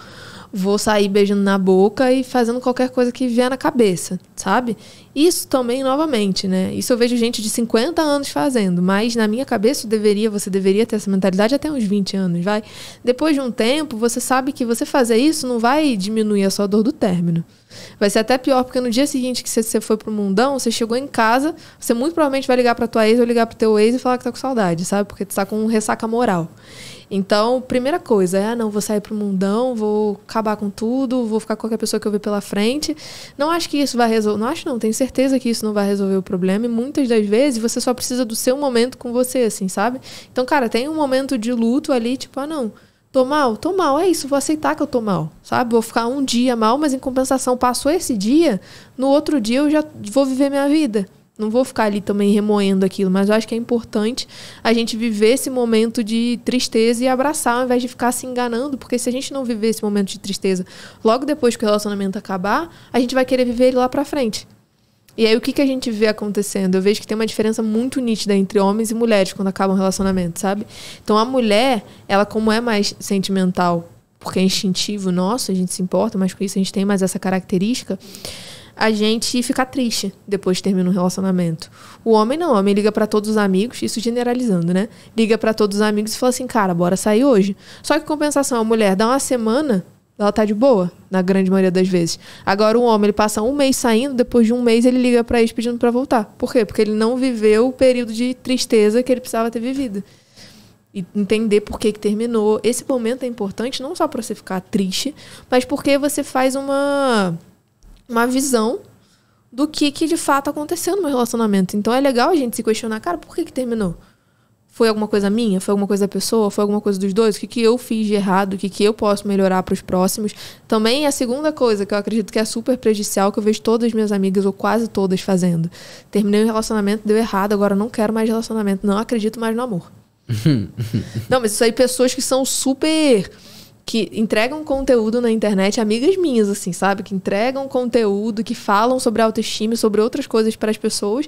vou sair beijando na boca e fazendo qualquer coisa que vier na cabeça, sabe? Isso também, novamente, né? Isso eu vejo gente de 50 anos fazendo, mas na minha cabeça você deveria ter essa mentalidade até uns 20 anos, vai? Depois de um tempo, você sabe que você fazer isso não vai diminuir a sua dor do término. Vai ser até pior, porque no dia seguinte que você foi pro mundão, você chegou em casa, você muito provavelmente vai ligar pra tua ex ou ligar pro teu ex e falar que tá com saudade, sabe? Porque tu tá com ressaca moral. Então, primeira coisa é, não, vou sair pro mundão, vou acabar com tudo, vou ficar com qualquer pessoa que eu ver pela frente. Não acho que isso vai resolver, não acho não, tenho certeza que isso não vai resolver o problema e muitas das vezes você só precisa do seu momento com você, assim, sabe? Então, cara, tem um momento de luto ali, tipo, não, tô mal, é isso, vou aceitar que eu tô mal, sabe? Vou ficar um dia mal, mas em compensação, passou esse dia, no outro dia eu já vou viver minha vida. Não vou ficar ali também remoendo aquilo, mas eu acho que é importante a gente viver esse momento de tristeza e abraçar, ao invés de ficar se enganando, porque se a gente não viver esse momento de tristeza logo depois que o relacionamento acabar, a gente vai querer viver ele lá pra frente. E aí o que a gente vê acontecendo? Eu vejo que tem uma diferença muito nítida entre homens e mulheres quando acabam um relacionamento, sabe? Então a mulher, ela como é mais sentimental, porque é instintivo nosso, a gente se importa, mas com isso a gente tem mais essa característica. a gente ficar triste depois que termina um relacionamento. O homem não, o homem liga pra todos os amigos, isso generalizando, né? Liga pra todos os amigos e fala assim, cara, bora sair hoje. Só que em compensação, a mulher dá uma semana, ela tá de boa, na grande maioria das vezes. Agora o homem, ele passa um mês saindo, depois de um mês ele liga pra ex pedindo pra voltar. Por quê? Porque ele não viveu o período de tristeza que ele precisava ter vivido. E entender por que terminou. Esse momento é importante não só pra você ficar triste, mas porque você faz uma visão do que de fato aconteceu no meu relacionamento. Então é legal a gente se questionar, cara, por que terminou? Foi alguma coisa minha? Foi alguma coisa da pessoa? Foi alguma coisa dos dois? O que eu fiz de errado? O que eu posso melhorar para os próximos? Também a segunda coisa que eu acredito que é super prejudicial, que eu vejo todas as minhas amigas, ou quase todas, fazendo. Terminei um relacionamento, deu errado, agora não quero mais relacionamento. Não acredito mais no amor. Não, mas isso aí, pessoas que são super... que entregam conteúdo na internet, amigas minhas, assim, sabe? Que entregam conteúdo, que falam sobre autoestima e sobre outras coisas para as pessoas.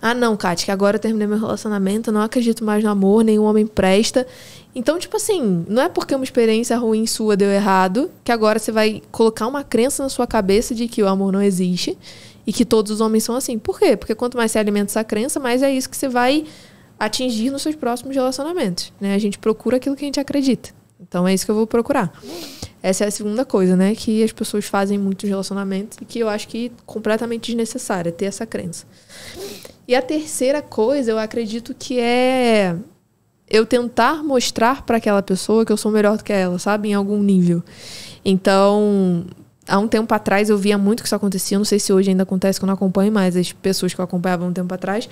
Ah, não, Kátia, que agora eu terminei meu relacionamento, eu não acredito mais no amor, nenhum homem presta. Então, tipo assim, não é porque uma experiência ruim sua deu errado, que agora você vai colocar uma crença na sua cabeça de que o amor não existe e que todos os homens são assim. Por quê? Porque quanto mais você alimenta essa crença, mais é isso que você vai atingir nos seus próximos relacionamentos, né? A gente procura aquilo que a gente acredita. Então é isso que eu vou procurar. Essa é a segunda coisa, né? Que as pessoas fazem muito nos relacionamentos e que eu acho que é completamente desnecessária, ter essa crença. E a terceira coisa, eu acredito que é eu tentar mostrar para aquela pessoa que eu sou melhor do que ela, sabe? Em algum nível. Então, há um tempo atrás eu via muito que isso acontecia. Não sei se hoje ainda acontece, que eu não acompanho mais as pessoas que eu acompanhava um tempo atrás.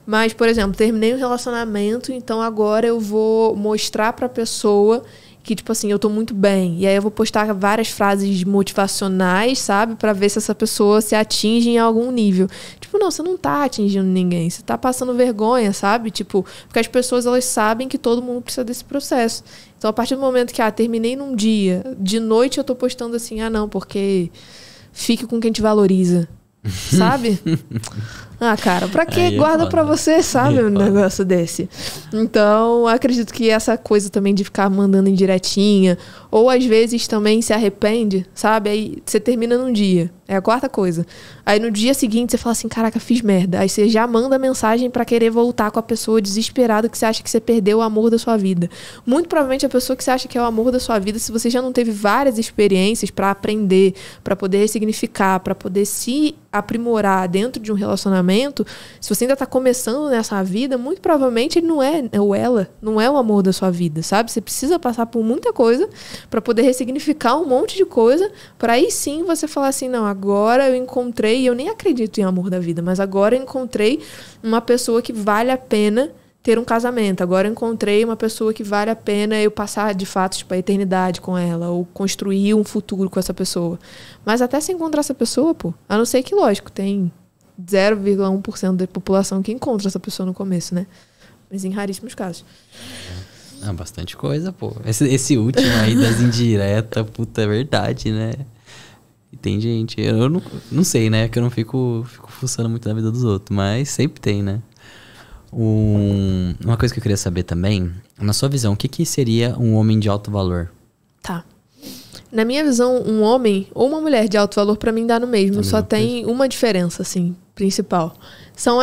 Mas, por exemplo, terminei um relacionamento, então agora eu vou mostrar pra pessoa que, tipo assim, eu tô muito bem. E aí eu vou postar várias frases motivacionais, sabe? Pra ver se essa pessoa se atinge em algum nível. Tipo, não, você não tá atingindo ninguém. Você tá passando vergonha, sabe? Tipo, porque as pessoas, elas sabem que todo mundo precisa desse processo. Então, a partir do momento que, terminei num dia, de noite eu tô postando assim, não, porque fique com quem te valoriza. Sabe? Cara, pra que guarda pra você, sabe? Um negócio desse. Então, acredito que essa coisa também de ficar mandando indiretinha, ou às vezes também se arrepende, sabe? Aí você termina num dia, é a quarta coisa. Aí no dia seguinte você fala assim, caraca, fiz merda. Aí você já manda mensagem pra querer voltar com a pessoa desesperada, que você acha que você perdeu o amor da sua vida. Muito provavelmente a pessoa que você acha que é o amor da sua vida, se você já não teve várias experiências pra aprender, pra poder ressignificar, pra poder se aprimorar dentro de um relacionamento, se você ainda tá começando nessa vida, muito provavelmente ele não é, ou ela, não é o amor da sua vida, sabe? Você precisa passar por muita coisa pra poder ressignificar um monte de coisa, pra aí sim você falar assim, não, agora eu encontrei, eu nem acredito em amor da vida, mas agora eu encontrei uma pessoa que vale a pena ter um casamento, agora eu encontrei uma pessoa que vale a pena eu passar de fato, tipo, a eternidade com ela, ou construir um futuro com essa pessoa. Mas até se encontrar essa pessoa, pô, a não ser que, lógico, tem 0,1% da população que encontra essa pessoa no começo, né? Mas em raríssimos casos. Bastante coisa, pô. Esse último aí das indiretas, puta, é verdade, né? E tem gente... Eu não sei, né? Que eu não fico fuçando muito na vida dos outros, mas sempre tem, né? Uma coisa que eu queria saber também, na sua visão, o que seria um homem de alto valor? Tá. Na minha visão, um homem ou uma mulher de alto valor, pra mim dá no mesmo. Só tem uma diferença, assim, principal. São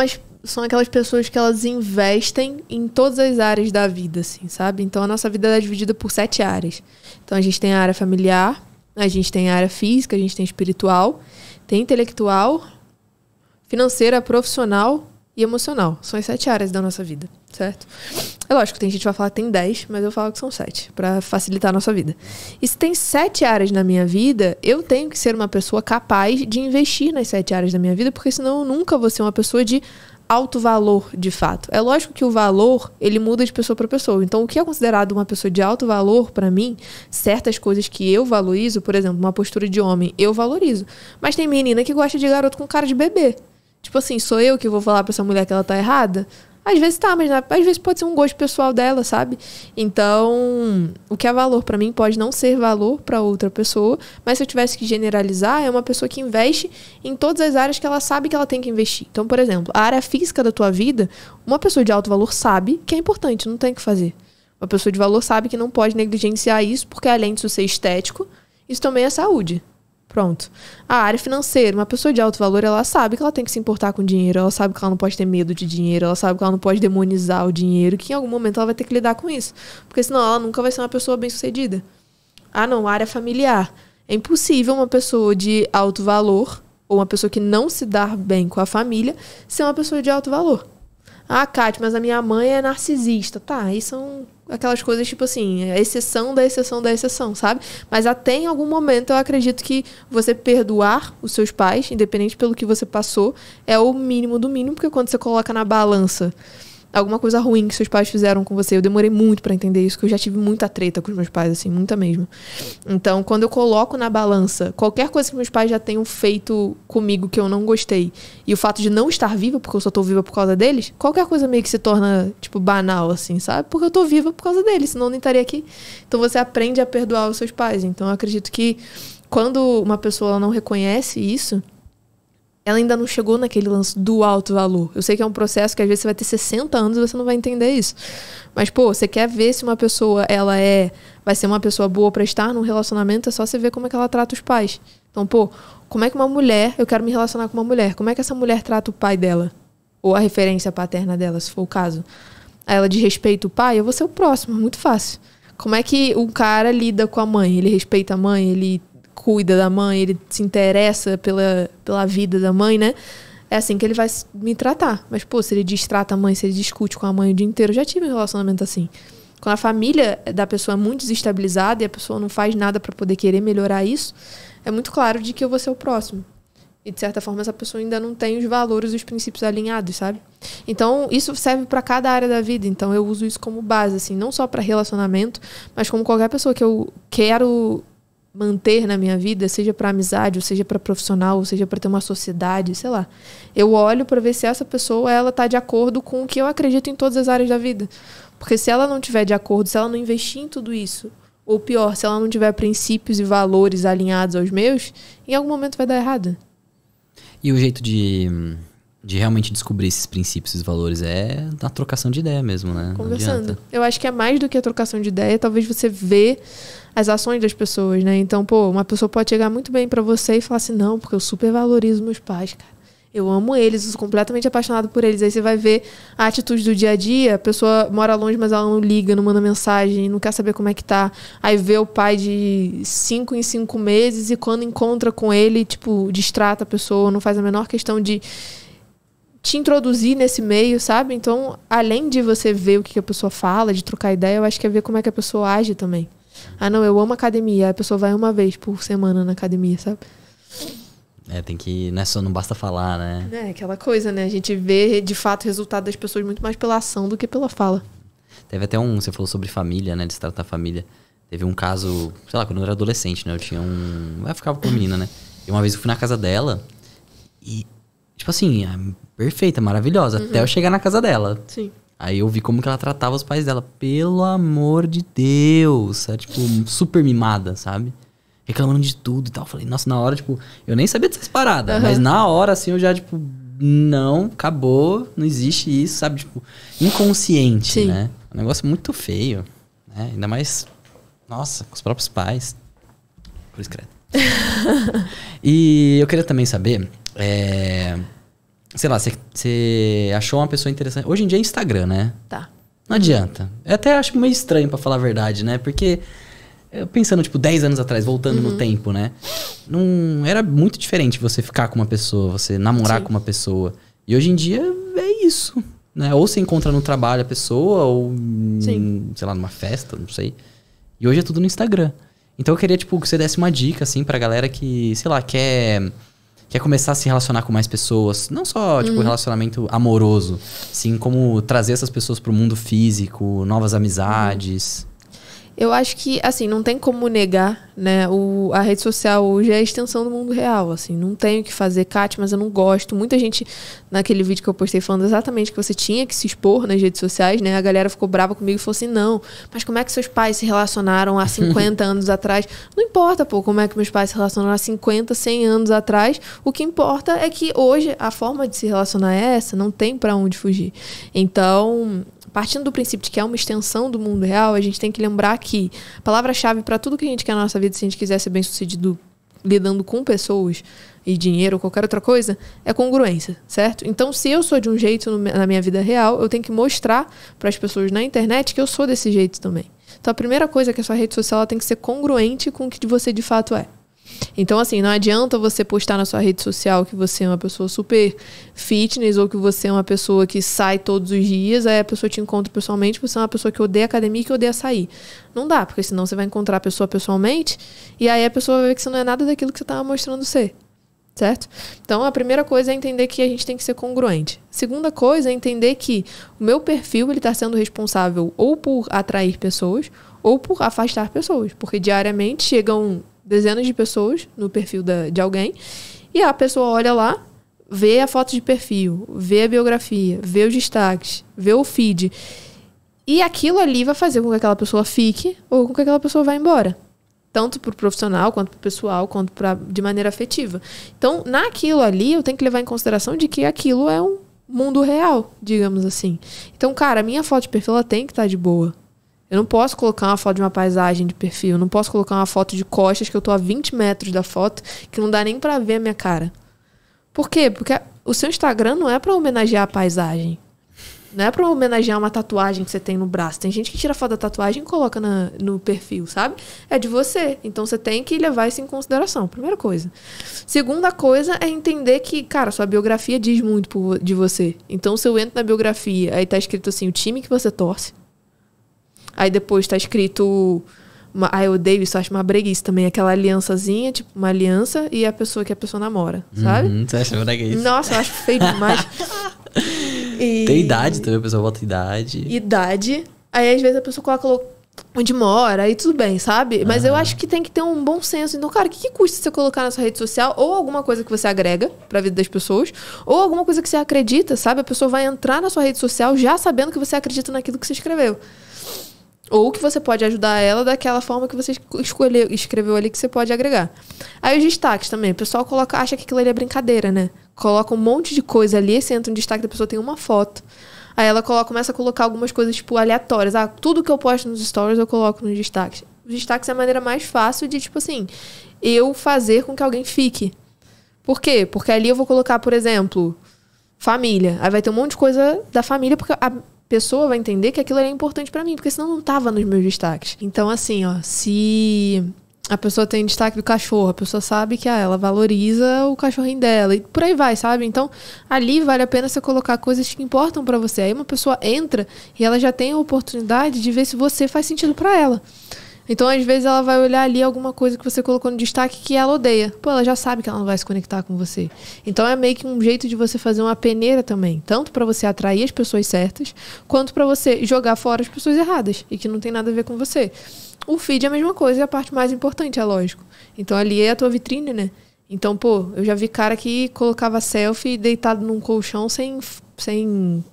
aquelas pessoas que elas investem em todas as áreas da vida, assim, sabe? Então a nossa vida é dividida por 7 áreas. Então a gente tem a área familiar, a gente tem a área física, a gente tem espiritual, tem intelectual, financeira, profissional e emocional. São as 7 áreas da nossa vida, certo? É lógico, tem gente que vai falar que tem 10, mas eu falo que são 7, pra facilitar a nossa vida. E se tem 7 áreas na minha vida, eu tenho que ser uma pessoa capaz de investir nas 7 áreas da minha vida, porque senão eu nunca vou ser uma pessoa de alto valor, de fato. É lógico que o valor, ele muda de pessoa para pessoa. Então, o que é considerado uma pessoa de alto valor, para mim, certas coisas que eu valorizo, por exemplo, uma postura de homem, eu valorizo. Mas tem menina que gosta de garoto com cara de bebê. Tipo assim, sou eu que vou falar pra essa mulher que ela tá errada? Às vezes tá, mas às vezes pode ser um gosto pessoal dela, sabe? Então, o que é valor pra mim pode não ser valor pra outra pessoa, mas se eu tivesse que generalizar, é uma pessoa que investe em todas as áreas que ela sabe que ela tem que investir. Então, por exemplo, a área física da tua vida, uma pessoa de alto valor sabe que é importante, não tem o que fazer. Uma pessoa de valor sabe que não pode negligenciar isso, porque além disso ser estético, isso também é saúde Pronto. A área financeira, uma pessoa de alto valor, ela sabe que ela tem que se importar com dinheiro, ela sabe que ela não pode ter medo de dinheiro, ela sabe que ela não pode demonizar o dinheiro, que em algum momento ela vai ter que lidar com isso. Porque senão ela nunca vai ser uma pessoa bem-sucedida. Ah, não, área familiar. É impossível uma pessoa de alto valor, ou uma pessoa que não se dá bem com a família, ser uma pessoa de alto valor. Ah, Kátia, mas a minha mãe é narcisista. Tá, aí são aquelas coisas tipo assim, a exceção da exceção da exceção, sabe? Mas até em algum momento eu acredito que você perdoar os seus pais, independente pelo que você passou, é o mínimo do mínimo, porque quando você coloca na balança alguma coisa ruim que seus pais fizeram com você, eu demorei muito pra entender isso, que eu já tive muita treta com os meus pais, assim, muita mesmo. Então, quando eu coloco na balança qualquer coisa que meus pais já tenham feito comigo que eu não gostei, e o fato de não estar viva, porque eu só tô viva por causa deles, qualquer coisa meio que se torna, tipo, banal, assim, sabe? Porque eu tô viva por causa deles, senão eu não estaria aqui. Então, você aprende a perdoar os seus pais. Então, eu acredito que quando uma pessoa não reconhece isso, ela ainda não chegou naquele lance do alto valor. Eu sei que é um processo que às vezes você vai ter 60 anos e você não vai entender isso. Mas, pô, você quer ver se uma pessoa vai ser uma pessoa boa pra estar num relacionamento, é só você ver como é que ela trata os pais. Então, pô, como é que uma mulher, eu quero me relacionar com uma mulher, como é que essa mulher trata o pai dela? Ou a referência paterna dela, se for o caso. Aí ela desrespeita o pai, eu vou ser o próximo, muito fácil. Como é que um cara lida com a mãe? Ele respeita a mãe, ele cuida da mãe, ele se interessa pela vida da mãe, né? É assim que ele vai me tratar. Mas, pô, se ele destrata a mãe, se ele discute com a mãe o dia inteiro, eu já tive um relacionamento assim. Quando a família da pessoa é muito desestabilizada e a pessoa não faz nada pra poder querer melhorar isso, é muito claro de que eu vou ser o próximo. E, de certa forma, essa pessoa ainda não tem os valores e os princípios alinhados, sabe? Então, isso serve pra cada área da vida. Então, eu uso isso como base, assim, não só pra relacionamento, mas como qualquer pessoa que eu quero manter na minha vida, seja para amizade, ou seja para profissional, ou seja para ter uma sociedade, sei lá. Eu olho para ver se essa pessoa ela tá de acordo com o que eu acredito em todas as áreas da vida. Porque se ela não tiver de acordo, se ela não investir em tudo isso, ou pior, se ela não tiver princípios e valores alinhados aos meus, em algum momento vai dar errado. E o jeito de realmente descobrir esses princípios e valores é na trocação de ideia mesmo, né? Conversando. Eu acho que é mais do que a trocação de ideia, talvez você vê as ações das pessoas, né? Então, pô, uma pessoa pode chegar muito bem pra você e falar assim, não, porque eu super valorizo meus pais, cara. Eu amo eles, eu sou completamente apaixonado por eles. Aí você vai ver a atitude do dia a dia, a pessoa mora longe, mas ela não liga, não manda mensagem, não quer saber como é que tá. Aí vê o pai de 5 em 5 meses e quando encontra com ele, tipo, distrata a pessoa, não faz a menor questão de te introduzir nesse meio, sabe? Então, além de você ver o que a pessoa fala, de trocar ideia, eu acho que é ver como é que a pessoa age também. Ah, não, eu amo academia. Aí a pessoa vai uma vez por semana na academia, sabe? Tem que... Não basta falar, né? É, aquela coisa, né? A gente vê, de fato, o resultado das pessoas muito mais pela ação do que pela fala. Teve até você falou sobre família, né? De se tratar a família. Teve um caso, sei lá, quando eu era adolescente, né? Eu tinha eu ficava com a menina, né? E uma vez eu fui na casa dela e, tipo assim, perfeita, maravilhosa. Até eu chegar na casa dela. Sim. Aí eu vi como que ela tratava os pais dela. Pelo amor de Deus. É, tipo, super mimada, sabe? Reclamando de tudo e tal. Eu falei, nossa, na hora, tipo... Eu nem sabia dessas paradas. Mas na hora, assim, eu já, tipo... Não, acabou. Não existe isso, sabe? Tipo, inconsciente, Sim. né? Um negócio muito feio. Né? Ainda mais... Nossa, com os próprios pais. Cruz credo. E eu queria também saber... Sei lá, você achou uma pessoa interessante. Hoje em dia é Instagram, né? Tá. Não adianta. Eu até acho meio estranho pra falar a verdade, né? Porque, pensando, tipo, 10 anos atrás, voltando no tempo, né? Não era muito diferente você ficar com uma pessoa, você namorar com uma pessoa. E hoje em dia é isso, né? Ou você encontra no trabalho a pessoa, ou, sei lá, numa festa, não sei. E hoje é tudo no Instagram. Então eu queria, tipo, que você desse uma dica, assim, pra galera que, sei lá, quer começar a se relacionar com mais pessoas. Não só, tipo, relacionamento amoroso. Sim, como trazer essas pessoas pro mundo físico, novas amizades. Eu acho que, assim, não tem como negar, né? A rede social hoje é a extensão do mundo real, assim. Não tenho o que fazer, Kátia, mas eu não gosto. Muita gente, naquele vídeo que eu postei falando exatamente que você tinha que se expor nas redes sociais, né? A galera ficou brava comigo e falou assim, não, mas como é que seus pais se relacionaram há 50 anos atrás? Não importa, pô, como é que meus pais se relacionaram há 50, 100 anos atrás. O que importa é que hoje a forma de se relacionar é essa, não tem pra onde fugir. Então... Partindo do princípio de que é uma extensão do mundo real, a gente tem que lembrar que a palavra-chave para tudo que a gente quer na nossa vida, se a gente quiser ser bem-sucedido lidando com pessoas e dinheiro ou qualquer outra coisa, é congruência, certo? Então, se eu sou de um jeito na minha vida real, eu tenho que mostrar para as pessoas na internet que eu sou desse jeito também. Então, a primeira coisa é que a sua rede social ela tem que ser congruente com o que você de fato é. Então, assim, não adianta você postar na sua rede social que você é uma pessoa super fitness ou que você é uma pessoa que sai todos os dias, aí a pessoa te encontra pessoalmente, você é uma pessoa que odeia academia e que odeia sair. Não dá, porque senão você vai encontrar a pessoa pessoalmente e aí a pessoa vai ver que você não é nada daquilo que você estava mostrando ser. Certo? Então, a primeira coisa é entender que a gente tem que ser congruente. Segunda coisa é entender que o meu perfil ele está sendo responsável ou por atrair pessoas ou por afastar pessoas. Porque diariamente chegam dezenas de pessoas no perfil de alguém e a pessoa olha lá, vê a foto de perfil, vê a biografia, vê os destaques, vê o feed. E aquilo ali vai fazer com que aquela pessoa fique ou com que aquela pessoa vá embora. Tanto para o profissional, quanto para o pessoal, quanto de maneira afetiva. Então, naquilo ali, eu tenho que levar em consideração de que aquilo é um mundo real, digamos assim. Então, cara, a minha foto de perfil ela tem que estar de boa. Eu não posso colocar uma foto de uma paisagem de perfil, eu não posso colocar uma foto de costas que eu tô a 20 metros da foto, que não dá nem para ver a minha cara. Por quê? Porque o seu Instagram não é para homenagear a paisagem. Não é pra homenagear uma tatuagem que você tem no braço. Tem gente que tira foto da tatuagem e coloca no perfil, sabe? É de você. Então você tem que levar isso em consideração. Primeira coisa. Segunda coisa é entender que, cara, sua biografia diz muito de você. Então se eu entro na biografia, aí tá escrito assim, o time que você torce. Aí depois tá escrito... eu odeio isso, acho uma breguice também. Aquela aliançazinha, tipo uma aliança e a pessoa que a pessoa namora, sabe? Você acha breguice? Nossa, eu acho feio demais. Tem idade também, a pessoa bota idade. Idade. Aí às vezes a pessoa coloca onde mora, aí tudo bem, sabe? Mas eu acho que tem que ter um bom senso. Então, cara, o que custa você colocar na sua rede social ou alguma coisa que você agrega pra vida das pessoas, ou alguma coisa que você acredita, sabe? A pessoa vai entrar na sua rede social já sabendo que você acredita naquilo que você escreveu. Ou que você pode ajudar ela daquela forma que você escreveu ali que você pode agregar. Aí os destaques também. O pessoal acha que aquilo ali é brincadeira, né? Coloca um monte de coisa ali, você entra no destaque da pessoa, tem uma foto. Aí ela começa a colocar algumas coisas, tipo, aleatórias. Tudo que eu posto nos stories eu coloco nos destaques. Os destaques é a maneira mais fácil de, tipo assim, eu fazer com que alguém fique. Por quê? Porque ali eu vou colocar, por exemplo, família. Aí vai ter um monte de coisa da família, porque a pessoa vai entender que aquilo é importante pra mim, porque senão não tava nos meus destaques. Então, assim, se a pessoa tem destaque do cachorro, a pessoa sabe que ela valoriza o cachorrinho dela e por aí vai, sabe? Então, ali vale a pena você colocar coisas que importam pra você. Aí uma pessoa entra e ela já tem a oportunidade de ver se você faz sentido pra ela. Então, às vezes, ela vai olhar ali alguma coisa que você colocou no destaque que ela odeia. Pô, ela já sabe que ela não vai se conectar com você. Então, é meio que um jeito de você fazer uma peneira também. Tanto pra você atrair as pessoas certas, quanto pra você jogar fora as pessoas erradas e que não tem nada a ver com você. O feed é a mesma coisa e a parte mais importante, é lógico. Então, ali é a tua vitrine, né? Então, pô, eu já vi cara que colocava selfie deitado num colchão sem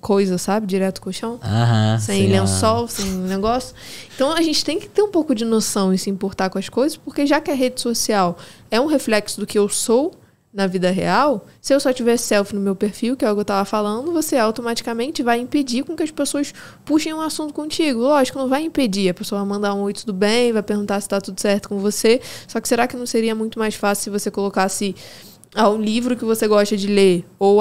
coisa, sabe? Direto do colchão. Sem lençol, sem negócio. Então, a gente tem que ter um pouco de noção e se importar com as coisas, porque já que a rede social é um reflexo do que eu sou na vida real, se eu só tiver selfie no meu perfil, que é o que eu tava falando, você automaticamente vai impedir com que as pessoas puxem um assunto contigo. Lógico, não vai impedir. A pessoa vai mandar um oi, tudo bem, vai perguntar se tá tudo certo com você. Só que será que não seria muito mais fácil se você colocasse um livro que você gosta de ler, ou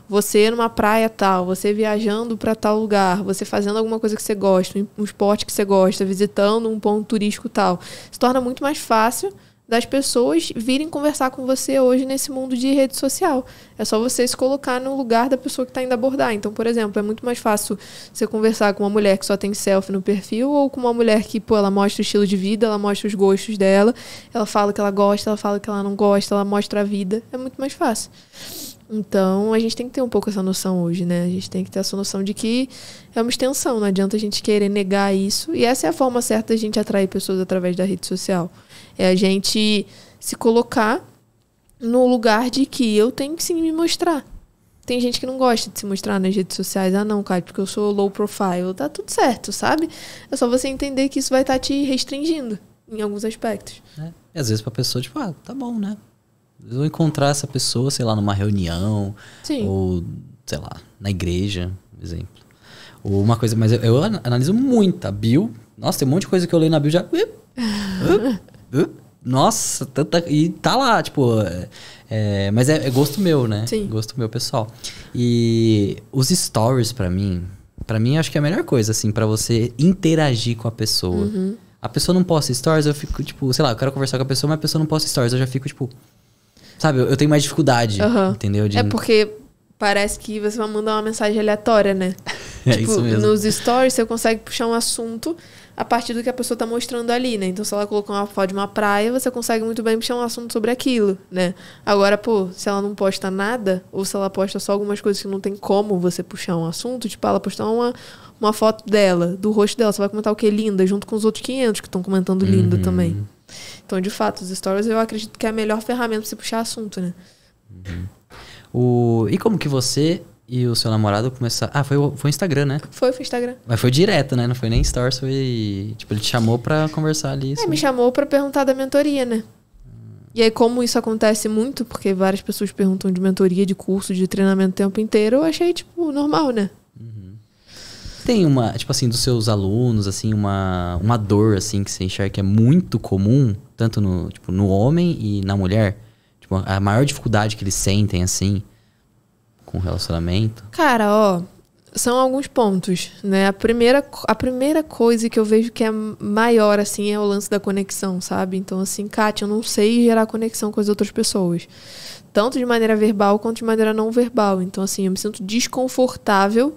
você numa praia tal, você viajando para tal lugar, você fazendo alguma coisa que você gosta, um esporte que você gosta, visitando um ponto turístico tal. Se torna muito mais fácil das pessoas virem conversar com você hoje nesse mundo de rede social. É só você se colocar no lugar da pessoa que está indo abordar. Então, por exemplo, é muito mais fácil você conversar com uma mulher que só tem selfie no perfil ou com uma mulher que, ela mostra o estilo de vida, ela mostra os gostos dela, ela fala que ela gosta, ela fala que ela não gosta, ela mostra a vida. É muito mais fácil. Então, a gente tem que ter um pouco essa noção hoje, né? A gente tem que ter essa noção de que é uma extensão, não adianta a gente querer negar isso. E essa é a forma certa da gente atrair pessoas através da rede social. É a gente se colocar no lugar de que eu tenho que sim me mostrar. Tem gente que não gosta de se mostrar nas redes sociais. Não, cara, porque eu sou low profile. Tá tudo certo, sabe? É só você entender que isso vai estar te restringindo em alguns aspectos. E às vezes pra pessoa, tipo, tá bom, né? Eu vou encontrar essa pessoa, sei lá, numa reunião. Sim. Ou, sei lá, na igreja, por exemplo. Ou uma coisa, mas eu analiso muito a bio. Nossa, tem um monte de coisa que eu leio na bio já... Nossa, tanta... E tá lá, tipo... mas é gosto meu, né? Sim. Gosto meu, pessoal. E os stories, pra mim, acho que é a melhor coisa, assim, pra você interagir com a pessoa. Uhum. A pessoa não posta stories, eu fico, tipo... Sei lá, eu quero conversar com a pessoa, mas a pessoa não posta stories. Eu já fico, tipo... Sabe, eu tenho mais dificuldade, entendeu? É porque parece que você vai mandar uma mensagem aleatória, né? É isso mesmo. Nos stories você consegue puxar um assunto a partir do que a pessoa tá mostrando ali, né? Então, se ela colocou uma foto de uma praia, você consegue muito bem puxar um assunto sobre aquilo, né? Agora, pô, se ela não posta nada, ou se ela posta só algumas coisas que não tem como você puxar um assunto, tipo, ela postar uma foto dela, do rosto dela, você vai comentar o quê? Linda, junto com os outros 500 que estão comentando linda também. Então, de fato, os stories eu acredito que é a melhor ferramenta pra você puxar assunto, né? E como que você e o seu namorado começaram... Ah, foi o Instagram, né? Foi o Instagram. Mas foi direto, né? Não foi nem stories, foi... Tipo, ele te chamou pra conversar ali. Me chamou pra perguntar da mentoria, né? E aí, como isso acontece muito, porque várias pessoas perguntam de mentoria, de curso, de treinamento o tempo inteiro, eu achei, tipo, normal, né? Tem uma, tipo assim, dos seus alunos, assim, uma dor, assim, que você enxerga que é muito comum, tanto no homem e na mulher? Tipo, a maior dificuldade que eles sentem, assim, com o relacionamento? Cara, ó, são alguns pontos, né? A primeira coisa que eu vejo que é maior, assim, é o lance da conexão, sabe? Então, assim, Kátia, eu não sei gerar conexão com as outras pessoas. Tanto de maneira verbal quanto de maneira não verbal. Então, assim, eu me sinto desconfortável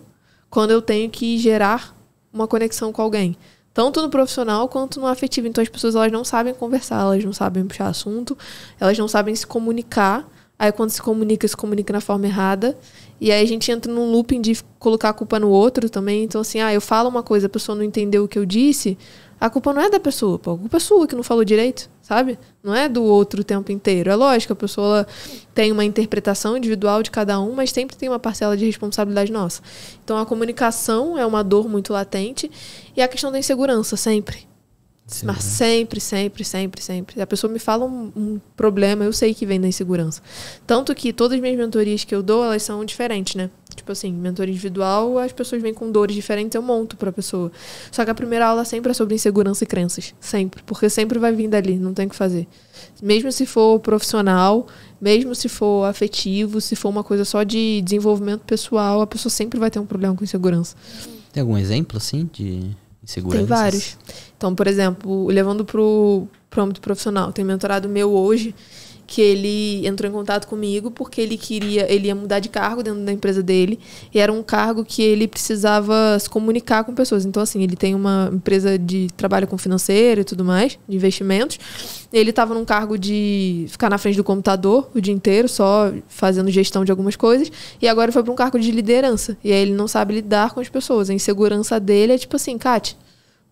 quando eu tenho que gerar uma conexão com alguém. Tanto no profissional quanto no afetivo. Então, as pessoas, elas não sabem conversar, elas não sabem puxar assunto, elas não sabem se comunicar. Aí, quando se comunica na forma errada. E aí, a gente entra num looping de colocar a culpa no outro também. Então, assim, eu falo uma coisa, a pessoa não entendeu o que eu disse, a culpa não é da pessoa, pô. A culpa é sua que não falou direito, sabe? Não é do outro o tempo inteiro. É lógico, a pessoa ela tem uma interpretação individual de cada um, mas sempre tem uma parcela de responsabilidade nossa. Então, a comunicação é uma dor muito latente. E a questão da insegurança, sempre. Sim. Mas sempre. A pessoa me fala um problema, eu sei que vem da insegurança. Tanto que todas as minhas mentorias que eu dou, elas são diferentes, né? Tipo assim, mentoria individual, as pessoas vêm com dores diferentes, eu monto pra pessoa. Só que a primeira aula sempre é sobre insegurança e crenças. Sempre. Porque sempre vai vir dali, não tem o que fazer. Mesmo se for profissional, mesmo se for afetivo, se for uma coisa só de desenvolvimento pessoal, a pessoa sempre vai ter um problema com insegurança. Tem algum exemplo, assim, de insegurança? Tem vários. Então, por exemplo, levando pro âmbito profissional, tem um mentorado meu hoje que ele entrou em contato comigo porque ele ia mudar de cargo dentro da empresa dele e era um cargo que ele precisava se comunicar com pessoas. Então, assim, ele tem uma empresa de trabalho com financeiro e tudo mais, de investimentos. Ele estava num cargo de ficar na frente do computador o dia inteiro, só fazendo gestão de algumas coisas, e agora foi para um cargo de liderança. E aí ele não sabe lidar com as pessoas. A insegurança dele é tipo assim, Kátia,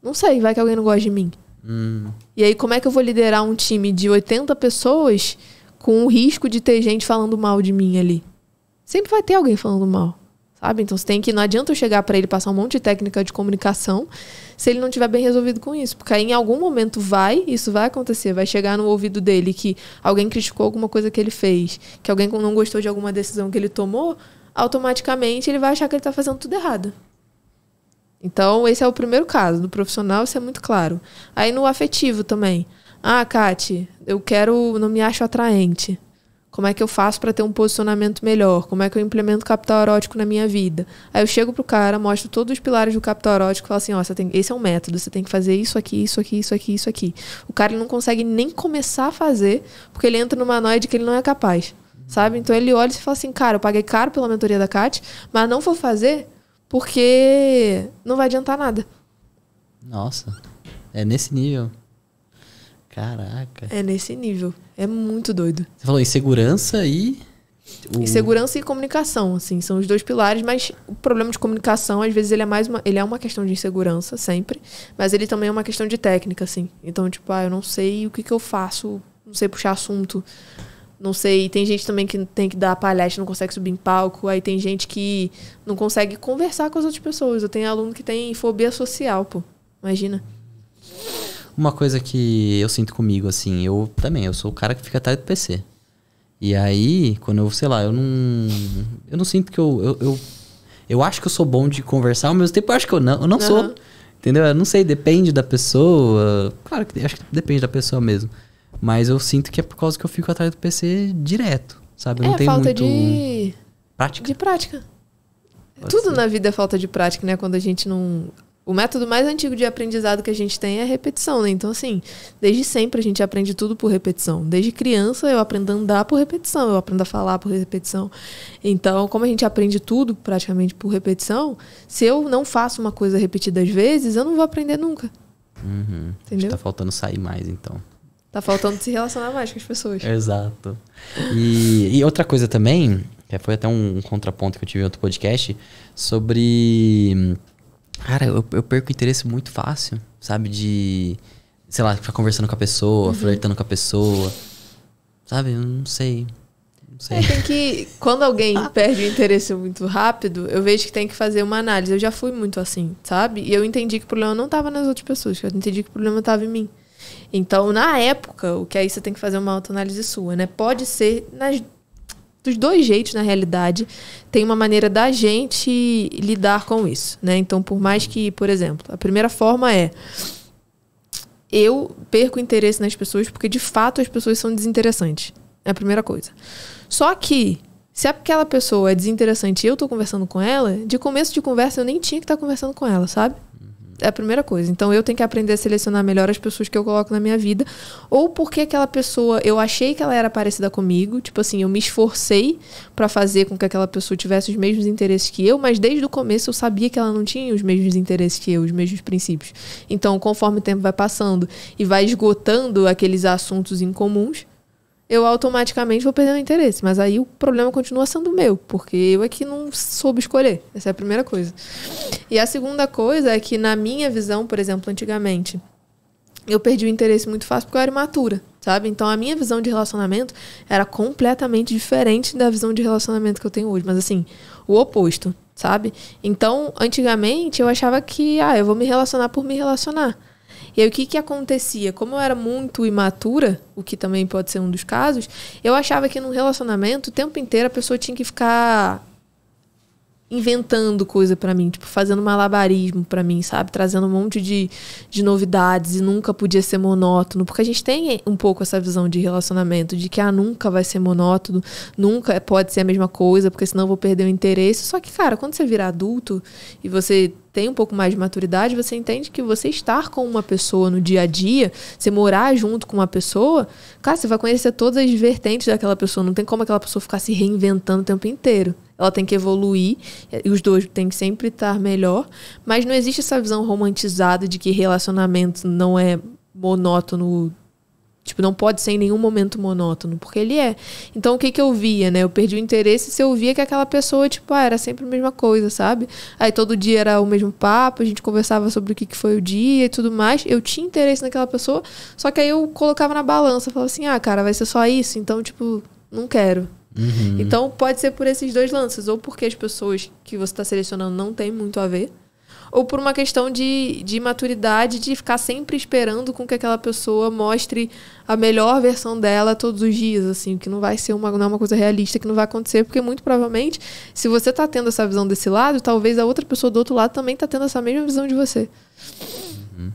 não sei, vai que alguém não gosta de mim. E aí, como é que eu vou liderar um time de 80 pessoas com o risco de ter gente falando mal de mim ali? Sempre vai ter alguém falando mal, sabe? Então, não adianta eu chegar pra ele passar um monte de técnica de comunicação se ele não tiver bem resolvido com isso. Porque aí, em algum momento, isso vai acontecer. Vai chegar no ouvido dele que alguém criticou alguma coisa que ele fez, que alguém não gostou de alguma decisão que ele tomou, automaticamente ele vai achar que ele tá fazendo tudo errado. Então, esse é o primeiro caso. No profissional, isso é muito claro. Aí, no afetivo também. Kátia, não me acho atraente. Como é que eu faço para ter um posicionamento melhor? Como é que eu implemento capital erótico na minha vida? Aí eu chego pro cara, mostro todos os pilares do capital erótico e falo assim, esse é um método, você tem que fazer isso aqui, isso aqui, isso aqui, isso aqui. O cara ele não consegue nem começar a fazer, porque ele entra numa noia de que ele não é capaz, sabe? Então, ele olha e fala assim, cara, eu paguei caro pela mentoria da Kátia, mas não vou fazer porque não vai adiantar nada. Nossa, é nesse nível. Caraca. É nesse nível. É muito doido. Você falou insegurança e... Insegurança e comunicação, assim, são os dois pilares, mas o problema de comunicação, às vezes, ele é uma questão de insegurança, sempre, mas ele também é uma questão de técnica, assim. Então, tipo, eu não sei o que eu faço, não sei puxar assunto, não sei, tem gente também que tem que dar palestra, não consegue subir em palco, aí tem gente que não consegue conversar com as outras pessoas. Eu tenho aluno que tem fobia social, pô, imagina. Uma coisa que eu sinto comigo, assim, eu sou o cara que fica atrás do PC. E aí, quando eu, sei lá, eu não sinto que eu acho que eu sou bom de conversar, ao mesmo tempo eu acho que eu não sou, entendeu? Eu não sei, depende da pessoa, claro que acho que depende da pessoa mesmo. Mas eu sinto que é por causa que eu fico atrás do PC direto, sabe? Eu não tenho falta muito... de prática. prática. Pode Tudo ser. na vida é falta de prática, né? Quando a gente não... O método mais antigo de aprendizado que a gente tem é a repetição, né? Então, assim, desde sempre a gente aprende tudo por repetição. Desde criança eu aprendo a andar por repetição, eu aprendo a falar por repetição. Então, como a gente aprende tudo praticamente por repetição, se eu não faço uma coisa repetidas vezes, eu não vou aprender nunca. Uhum. Acho Entendeu? que tá faltando sair mais, então. Tá faltando se relacionar mais com as pessoas. Exato. E outra coisa também, que foi até um contraponto que eu tive em outro podcast, sobre... Cara, eu perco interesse muito fácil, sabe? De, sei lá, ficar conversando com a pessoa, flertando com a pessoa. Sabe? Eu não sei. Não sei. Tem que... Quando alguém perde o interesse muito rápido, eu vejo que tem que fazer uma análise. Eu já fui muito assim, sabe? E eu entendi que o problema não estava nas outras pessoas, eu entendi que o problema estava em mim. Então, na época, o que aí você tem que fazer uma autoanálise sua, né? Pode ser dos dois jeitos, na realidade, tem uma maneira da gente lidar com isso, né? Então, por mais que, por exemplo, a primeira forma é eu perco interesse nas pessoas porque, de fato, as pessoas são desinteressantes. É a primeira coisa. Só que, se aquela pessoa é desinteressante e eu tô conversando com ela, de começo de conversa eu nem tinha que estar conversando com ela, sabe? É a primeira coisa. Então, eu tenho que aprender a selecionar melhor as pessoas que eu coloco na minha vida. Ou porque aquela pessoa, eu achei que ela era parecida comigo. Tipo assim, eu me esforcei pra fazer com que aquela pessoa tivesse os mesmos interesses que eu. Mas desde o começo eu sabia que ela não tinha os mesmos interesses que eu, os mesmos princípios. Então, conforme o tempo vai passando e vai esgotando aqueles assuntos em comuns, eu automaticamente vou perdendo interesse. Mas aí o problema continua sendo meu, porque eu é que não soube escolher. Essa é a primeira coisa. E a segunda coisa é que, na minha visão, por exemplo, antigamente, eu perdi o interesse muito fácil porque eu era imatura, sabe? Então, a minha visão de relacionamento era completamente diferente da visão de relacionamento que eu tenho hoje. Mas, assim, o oposto, sabe? Então, antigamente, eu achava que, eu vou me relacionar por me relacionar. E aí, o que acontecia? Como eu era muito imatura, o que também pode ser um dos casos, eu achava que num relacionamento, o tempo inteiro, a pessoa tinha que ficar inventando coisa pra mim, tipo, fazendo malabarismo pra mim, sabe? Trazendo um monte de novidades e nunca podia ser monótono. Porque a gente tem um pouco essa visão de relacionamento, de que nunca vai ser monótono, nunca pode ser a mesma coisa, porque senão eu vou perder o interesse. Só que, cara, quando você vira adulto e você tem um pouco mais de maturidade, você entende que você estar com uma pessoa no dia a dia, você morar junto com uma pessoa, cara, você vai conhecer todas as vertentes daquela pessoa. Não tem como aquela pessoa ficar se reinventando o tempo inteiro. Ela tem que evoluir, e os dois têm que sempre estar melhor, mas não existe essa visão romantizada de que relacionamento não é monótono, tipo, não pode ser em nenhum momento monótono, porque ele é. Então, o que eu via, né? Eu perdi o interesse se eu via que aquela pessoa, tipo, era sempre a mesma coisa, sabe? Aí todo dia era o mesmo papo, a gente conversava sobre o que foi o dia e tudo mais. Eu tinha interesse naquela pessoa, só que aí eu colocava na balança, falava assim, cara, vai ser só isso, então, tipo, não quero. Uhum. Então, pode ser por esses dois lances. Ou porque as pessoas que você está selecionando não tem muito a ver. Ou por uma questão de maturidade, de ficar sempre esperando com que aquela pessoa mostre a melhor versão dela todos os dias, assim. Que não vai ser não é uma coisa realista, que não vai acontecer. Porque, muito provavelmente, se você está tendo essa visão desse lado, talvez a outra pessoa do outro lado também está tendo essa mesma visão de você. Uhum.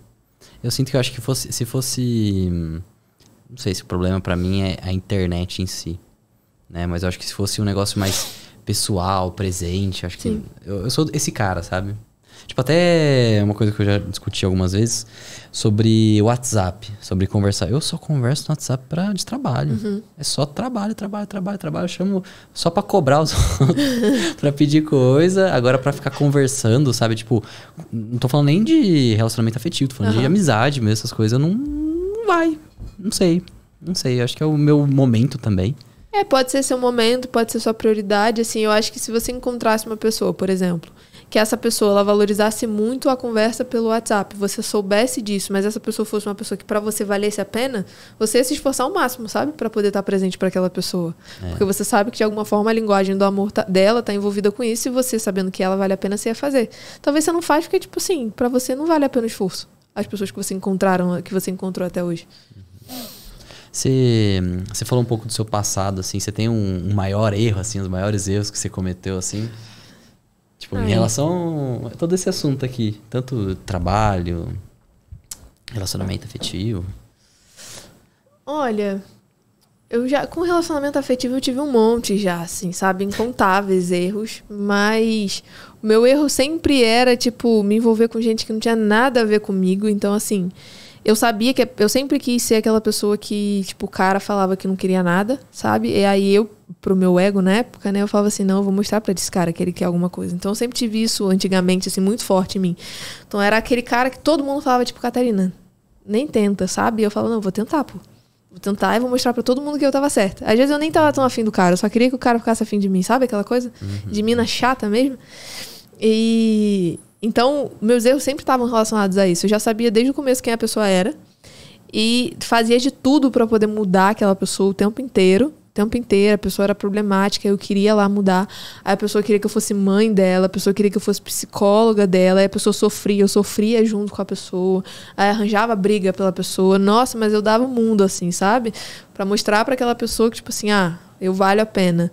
Eu sinto que eu acho que se fosse... Não sei se o problema pra mim é a internet em si. Né? Mas eu acho que se fosse um negócio mais pessoal, presente, acho que eu sou esse cara, sabe? Tipo, até uma coisa que eu já discuti algumas vezes sobre o WhatsApp, sobre conversar. Eu só converso no WhatsApp de trabalho. Uhum. É só trabalho. Eu chamo só pra cobrar os outros, pra pedir coisa. Agora pra ficar conversando, sabe? Tipo, não tô falando nem de relacionamento afetivo, tô falando de amizade mesmo, essas coisas. Não vai. Não sei. Acho que é o meu momento também. Pode ser seu momento, pode ser sua prioridade. Assim, eu acho que se você encontrasse uma pessoa, por exemplo, que essa pessoa ela valorizasse muito a conversa pelo WhatsApp, você soubesse disso, mas essa pessoa fosse uma pessoa que pra você valesse a pena, você ia se esforçar ao máximo, sabe? Pra poder estar presente pra aquela pessoa. Porque você sabe que de alguma forma a linguagem do amor dela tá envolvida com isso, e você sabendo que ela vale a pena, você ia fazer. Talvez você não faz porque, tipo assim, pra você não vale a pena o esforço. As pessoas que você encontrou até hoje. Você falou um pouco do seu passado, assim, você tem um maior erro, assim, os maiores erros que você cometeu, assim? Tipo, em relação a todo esse assunto aqui, tanto trabalho, relacionamento afetivo. Olha, com relacionamento afetivo eu tive um monte já, assim, sabe? Incontáveis erros, mas o meu erro sempre era, tipo, me envolver com gente que não tinha nada a ver comigo. Então, assim, eu sabia que eu sempre quis ser aquela pessoa que, tipo, o cara falava que não queria nada, sabe? E aí pro meu ego na época, né, eu falava assim, não, eu vou mostrar pra esse cara que ele quer alguma coisa. Então eu sempre tive isso antigamente, assim, muito forte em mim. Então era aquele cara que todo mundo falava, tipo, Catarina, nem tenta, sabe? E eu falava, não, vou tentar, pô. Vou tentar e vou mostrar pra todo mundo que eu tava certa. Às vezes eu nem tava tão afim do cara, eu só queria que o cara ficasse afim de mim, sabe? Aquela coisa de mina chata mesmo. E então, meus erros sempre estavam relacionados a isso. Eu já sabia desde o começo quem a pessoa era. E fazia de tudo pra poder mudar aquela pessoa o tempo inteiro. O tempo inteiro, a pessoa era problemática, eu queria lá mudar. Aí a pessoa queria que eu fosse mãe dela, a pessoa queria que eu fosse psicóloga dela, aí a pessoa sofria, eu sofria junto com a pessoa, aí arranjava briga pela pessoa. Nossa, mas eu dava o mundo, assim, sabe? Pra mostrar pra aquela pessoa que, tipo assim, eu valho a pena.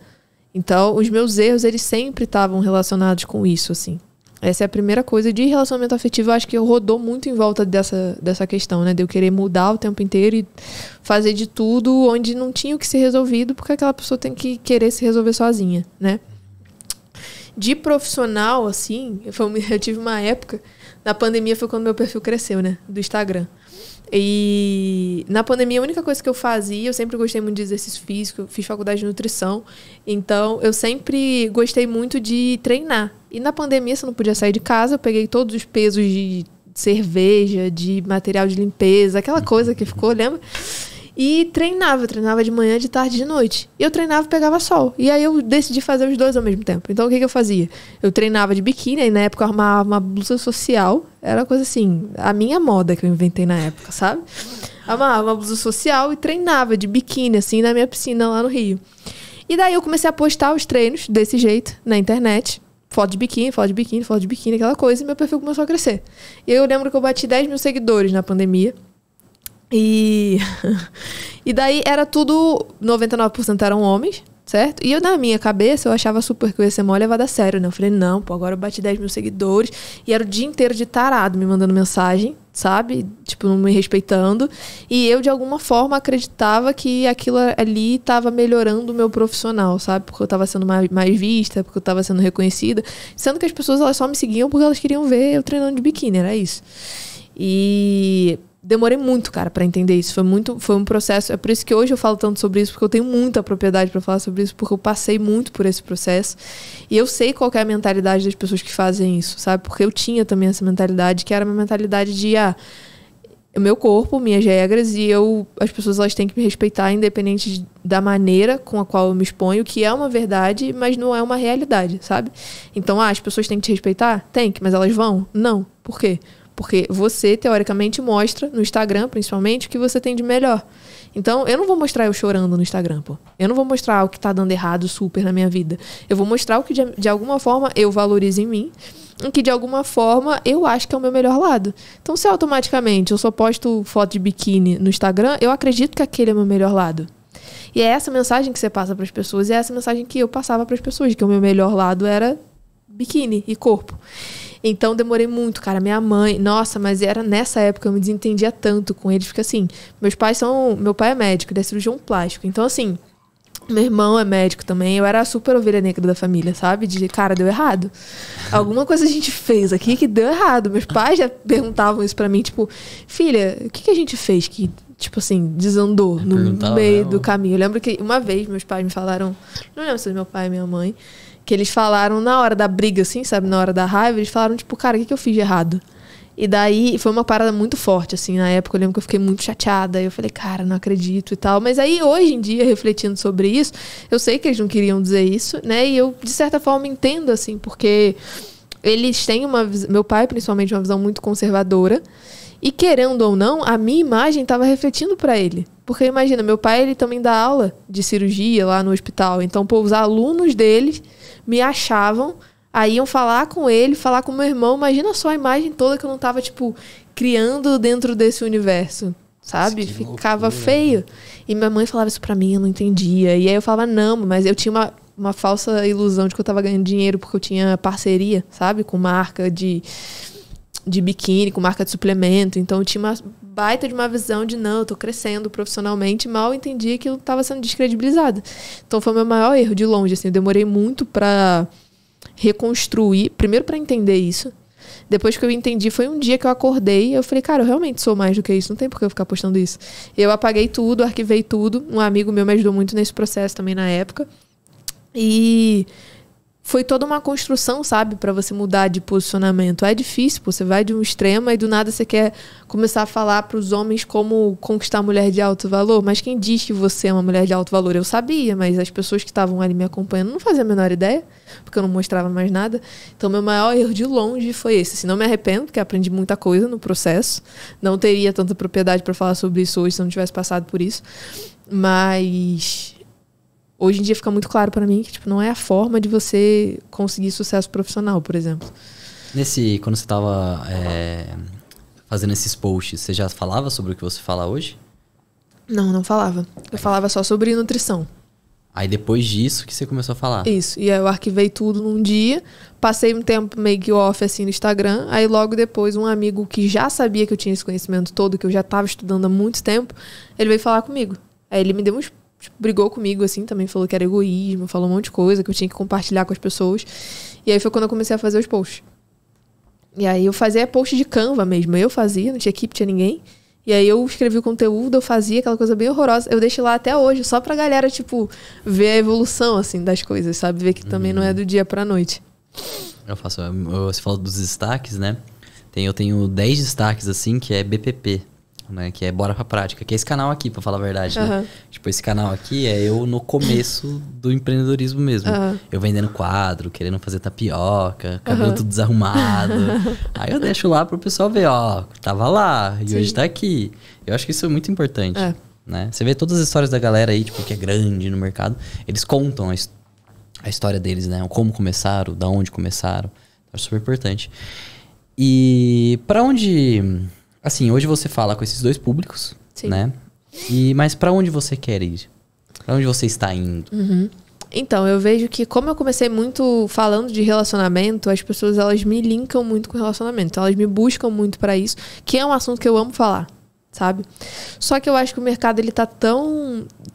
Então, os meus erros, eles sempre estavam relacionados com isso, assim. Essa é a primeira coisa. De relacionamento afetivo, eu acho que rodou muito em volta dessa questão, né? De eu querer mudar o tempo inteiro e fazer de tudo onde não tinha o que ser resolvido, porque aquela pessoa tem que querer se resolver sozinha, né? De profissional, assim, eu tive uma época, na pandemia foi quando meu perfil cresceu, né? Do Instagram. E na pandemia a única coisa que eu fazia, eu sempre gostei muito de exercício físico, eu fiz faculdade de nutrição, então eu sempre gostei muito de treinar. E na pandemia você não podia sair de casa, eu peguei todos os pesos de cerveja, de material de limpeza, aquela coisa que ficou, lembra? E treinava de manhã, de tarde, de noite. E eu treinava e pegava sol. E aí eu decidi fazer os dois ao mesmo tempo. Então o que eu fazia? Eu treinava de biquíni, aí na época eu arrumava uma blusa social. Era uma coisa assim, a minha moda que eu inventei na época, sabe? Amarrava uma blusa social e treinava de biquíni, assim, na minha piscina lá no Rio. E daí eu comecei a postar os treinos desse jeito na internet. Foto de biquíni, aquela coisa. E meu perfil começou a crescer. E eu lembro que eu bati 10 mil seguidores na pandemia. E daí era tudo, 99% eram homens, certo? E eu, na minha cabeça, eu achava super que eu ia ser mó levada a sério, né? Eu falei, não, pô, agora eu bati 10 mil seguidores. E era o dia inteiro de tarado me mandando mensagem, sabe? Tipo, não me respeitando. E eu, de alguma forma, acreditava que aquilo ali estava melhorando o meu profissional, sabe? Porque eu estava sendo mais vista, porque eu estava sendo reconhecida. Sendo que as pessoas, elas só me seguiam porque elas queriam ver eu treinando de biquíni, era isso. E demorei muito, cara, pra entender isso. Foi um processo. É por isso que hoje eu falo tanto sobre isso, porque eu tenho muita propriedade pra falar sobre isso, porque eu passei muito por esse processo. E eu sei qual que é a mentalidade das pessoas que fazem isso, sabe? Porque eu tinha também essa mentalidade, que era uma mentalidade de, o meu corpo, minhas regras, e as pessoas, elas têm que me respeitar, independente da maneira com a qual eu me exponho, que é uma verdade, mas não é uma realidade, sabe? Então, as pessoas têm que te respeitar? Tem que, mas elas vão? Não. Por quê? Porque você, teoricamente, mostra, no Instagram, principalmente, o que você tem de melhor. Então, eu não vou mostrar eu chorando no Instagram, pô. Eu não vou mostrar o que tá dando errado super na minha vida. Eu vou mostrar o que, de alguma forma, eu valorizo em mim, o que, de alguma forma, eu acho que é o meu melhor lado. Então, se automaticamente eu só posto foto de biquíni no Instagram, eu acredito que aquele é o meu melhor lado. E é essa mensagem que você passa para as pessoas, e é essa mensagem que eu passava para as pessoas, que o meu melhor lado era biquíni e corpo. Então, demorei muito, cara. Minha mãe... Nossa, mas era nessa época, eu me desentendia tanto com eles. Porque, assim, meu pai é médico, ele é cirurgião plástico. Então, assim, meu irmão é médico também. Eu era a super ovelha negra da família, sabe? Cara, deu errado. Alguma coisa a gente fez aqui que deu errado. Meus pais já perguntavam isso pra mim, tipo... Filha, o que a gente fez que, tipo assim, desandou no meio do caminho? Eu lembro que uma vez meus pais me falaram... Não lembro se foi meu pai e minha mãe... Que eles falaram na hora da briga, assim, sabe? Na hora da raiva, eles falaram, tipo, cara, o que eu fiz de errado? E daí, foi uma parada muito forte, assim, na época. Eu lembro que eu fiquei muito chateada. Eu falei, cara, não acredito e tal. Mas aí, hoje em dia, refletindo sobre isso, eu sei que eles não queriam dizer isso, né? E eu, de certa forma, entendo, assim, porque eles têm meu pai, principalmente, uma visão muito conservadora. E, querendo ou não, a minha imagem estava refletindo para ele. Porque, imagina, meu pai, ele também dá aula de cirurgia lá no hospital. Então, pô, os alunos dele me achavam, aí iam falar com ele, falar com meu irmão. Imagina só a imagem toda que eu não tava, tipo, criando dentro desse universo, sabe? Ficava feio. E minha mãe falava isso pra mim, eu não entendia. E aí eu falava, não, mas eu tinha uma falsa ilusão de que eu tava ganhando dinheiro porque eu tinha parceria, sabe? Com marca de biquíni, com marca de suplemento. Então eu tinha uma baita de uma visão de não, eu tô crescendo profissionalmente, mal entendi que eu tava sendo descredibilizada. Então foi o meu maior erro de longe, assim, eu demorei muito pra reconstruir, primeiro pra entender isso. Depois que eu entendi, foi um dia que eu acordei e eu falei, cara, eu realmente sou mais do que isso, não tem por que eu ficar postando isso. Eu apaguei tudo, arquivei tudo, um amigo meu me ajudou muito nesse processo também na época. E foi toda uma construção, sabe, pra você mudar de posicionamento. É difícil, pô, você vai de um extremo e do nada você quer começar a falar pros homens como conquistar a mulher de alto valor. Mas quem diz que você é uma mulher de alto valor? Eu sabia, mas as pessoas que estavam ali me acompanhando não faziam a menor ideia, porque eu não mostrava mais nada. Então, meu maior erro de longe foi esse. Assim, não me arrependo, porque aprendi muita coisa no processo. Não teria tanta propriedade pra falar sobre isso hoje se eu não tivesse passado por isso. Mas hoje em dia fica muito claro pra mim que tipo, não é a forma de você conseguir sucesso profissional, por exemplo. Quando você tava fazendo esses posts, você já falava sobre o que você fala hoje? Não falava. Eu falava só sobre nutrição. Aí depois disso que você começou a falar? Isso. E aí eu arquivei tudo num dia, passei um tempo meio que off assim no Instagram, aí logo depois um amigo que já sabia que eu tinha esse conhecimento todo, que eu já tava estudando há muito tempo, ele veio falar comigo. Aí ele me deu brigou comigo, assim, também falou que era egoísmo, falou um monte de coisa que eu tinha que compartilhar com as pessoas. E aí foi quando eu comecei a fazer os posts. E aí eu fazia post de Canva mesmo. Eu fazia, não tinha equipe, tinha ninguém. E aí eu escrevi o conteúdo, eu fazia aquela coisa bem horrorosa. Eu deixo lá até hoje, só pra galera, tipo, ver a evolução, assim, das coisas, sabe? Ver que também não é do dia pra noite. Você falou dos destaques, né? Eu tenho 10 destaques, assim, que é BPP. Né, que é Bora Pra Prática, que é esse canal aqui, pra falar a verdade, né? Tipo, esse canal aqui é eu no começo do empreendedorismo mesmo. Eu vendendo quadro, querendo fazer tapioca, cabelo tudo desarrumado. Aí eu deixo lá pro pessoal ver, ó, tava lá e hoje tá aqui. Eu acho que isso é muito importante, né? Você vê todas as histórias da galera aí, tipo, que é grande no mercado, eles contam a história deles, né? Como começaram, da onde começaram. É super importante. E pra onde... Assim, hoje você fala com esses dois públicos, né? Mas pra onde você quer ir? Pra onde você está indo? Então, eu vejo que como eu comecei muito falando de relacionamento, as pessoas elas me linkam muito com relacionamento. Então, elas me buscam muito pra isso, que é um assunto que eu amo falar, sabe? Só que eu acho que o mercado ele tá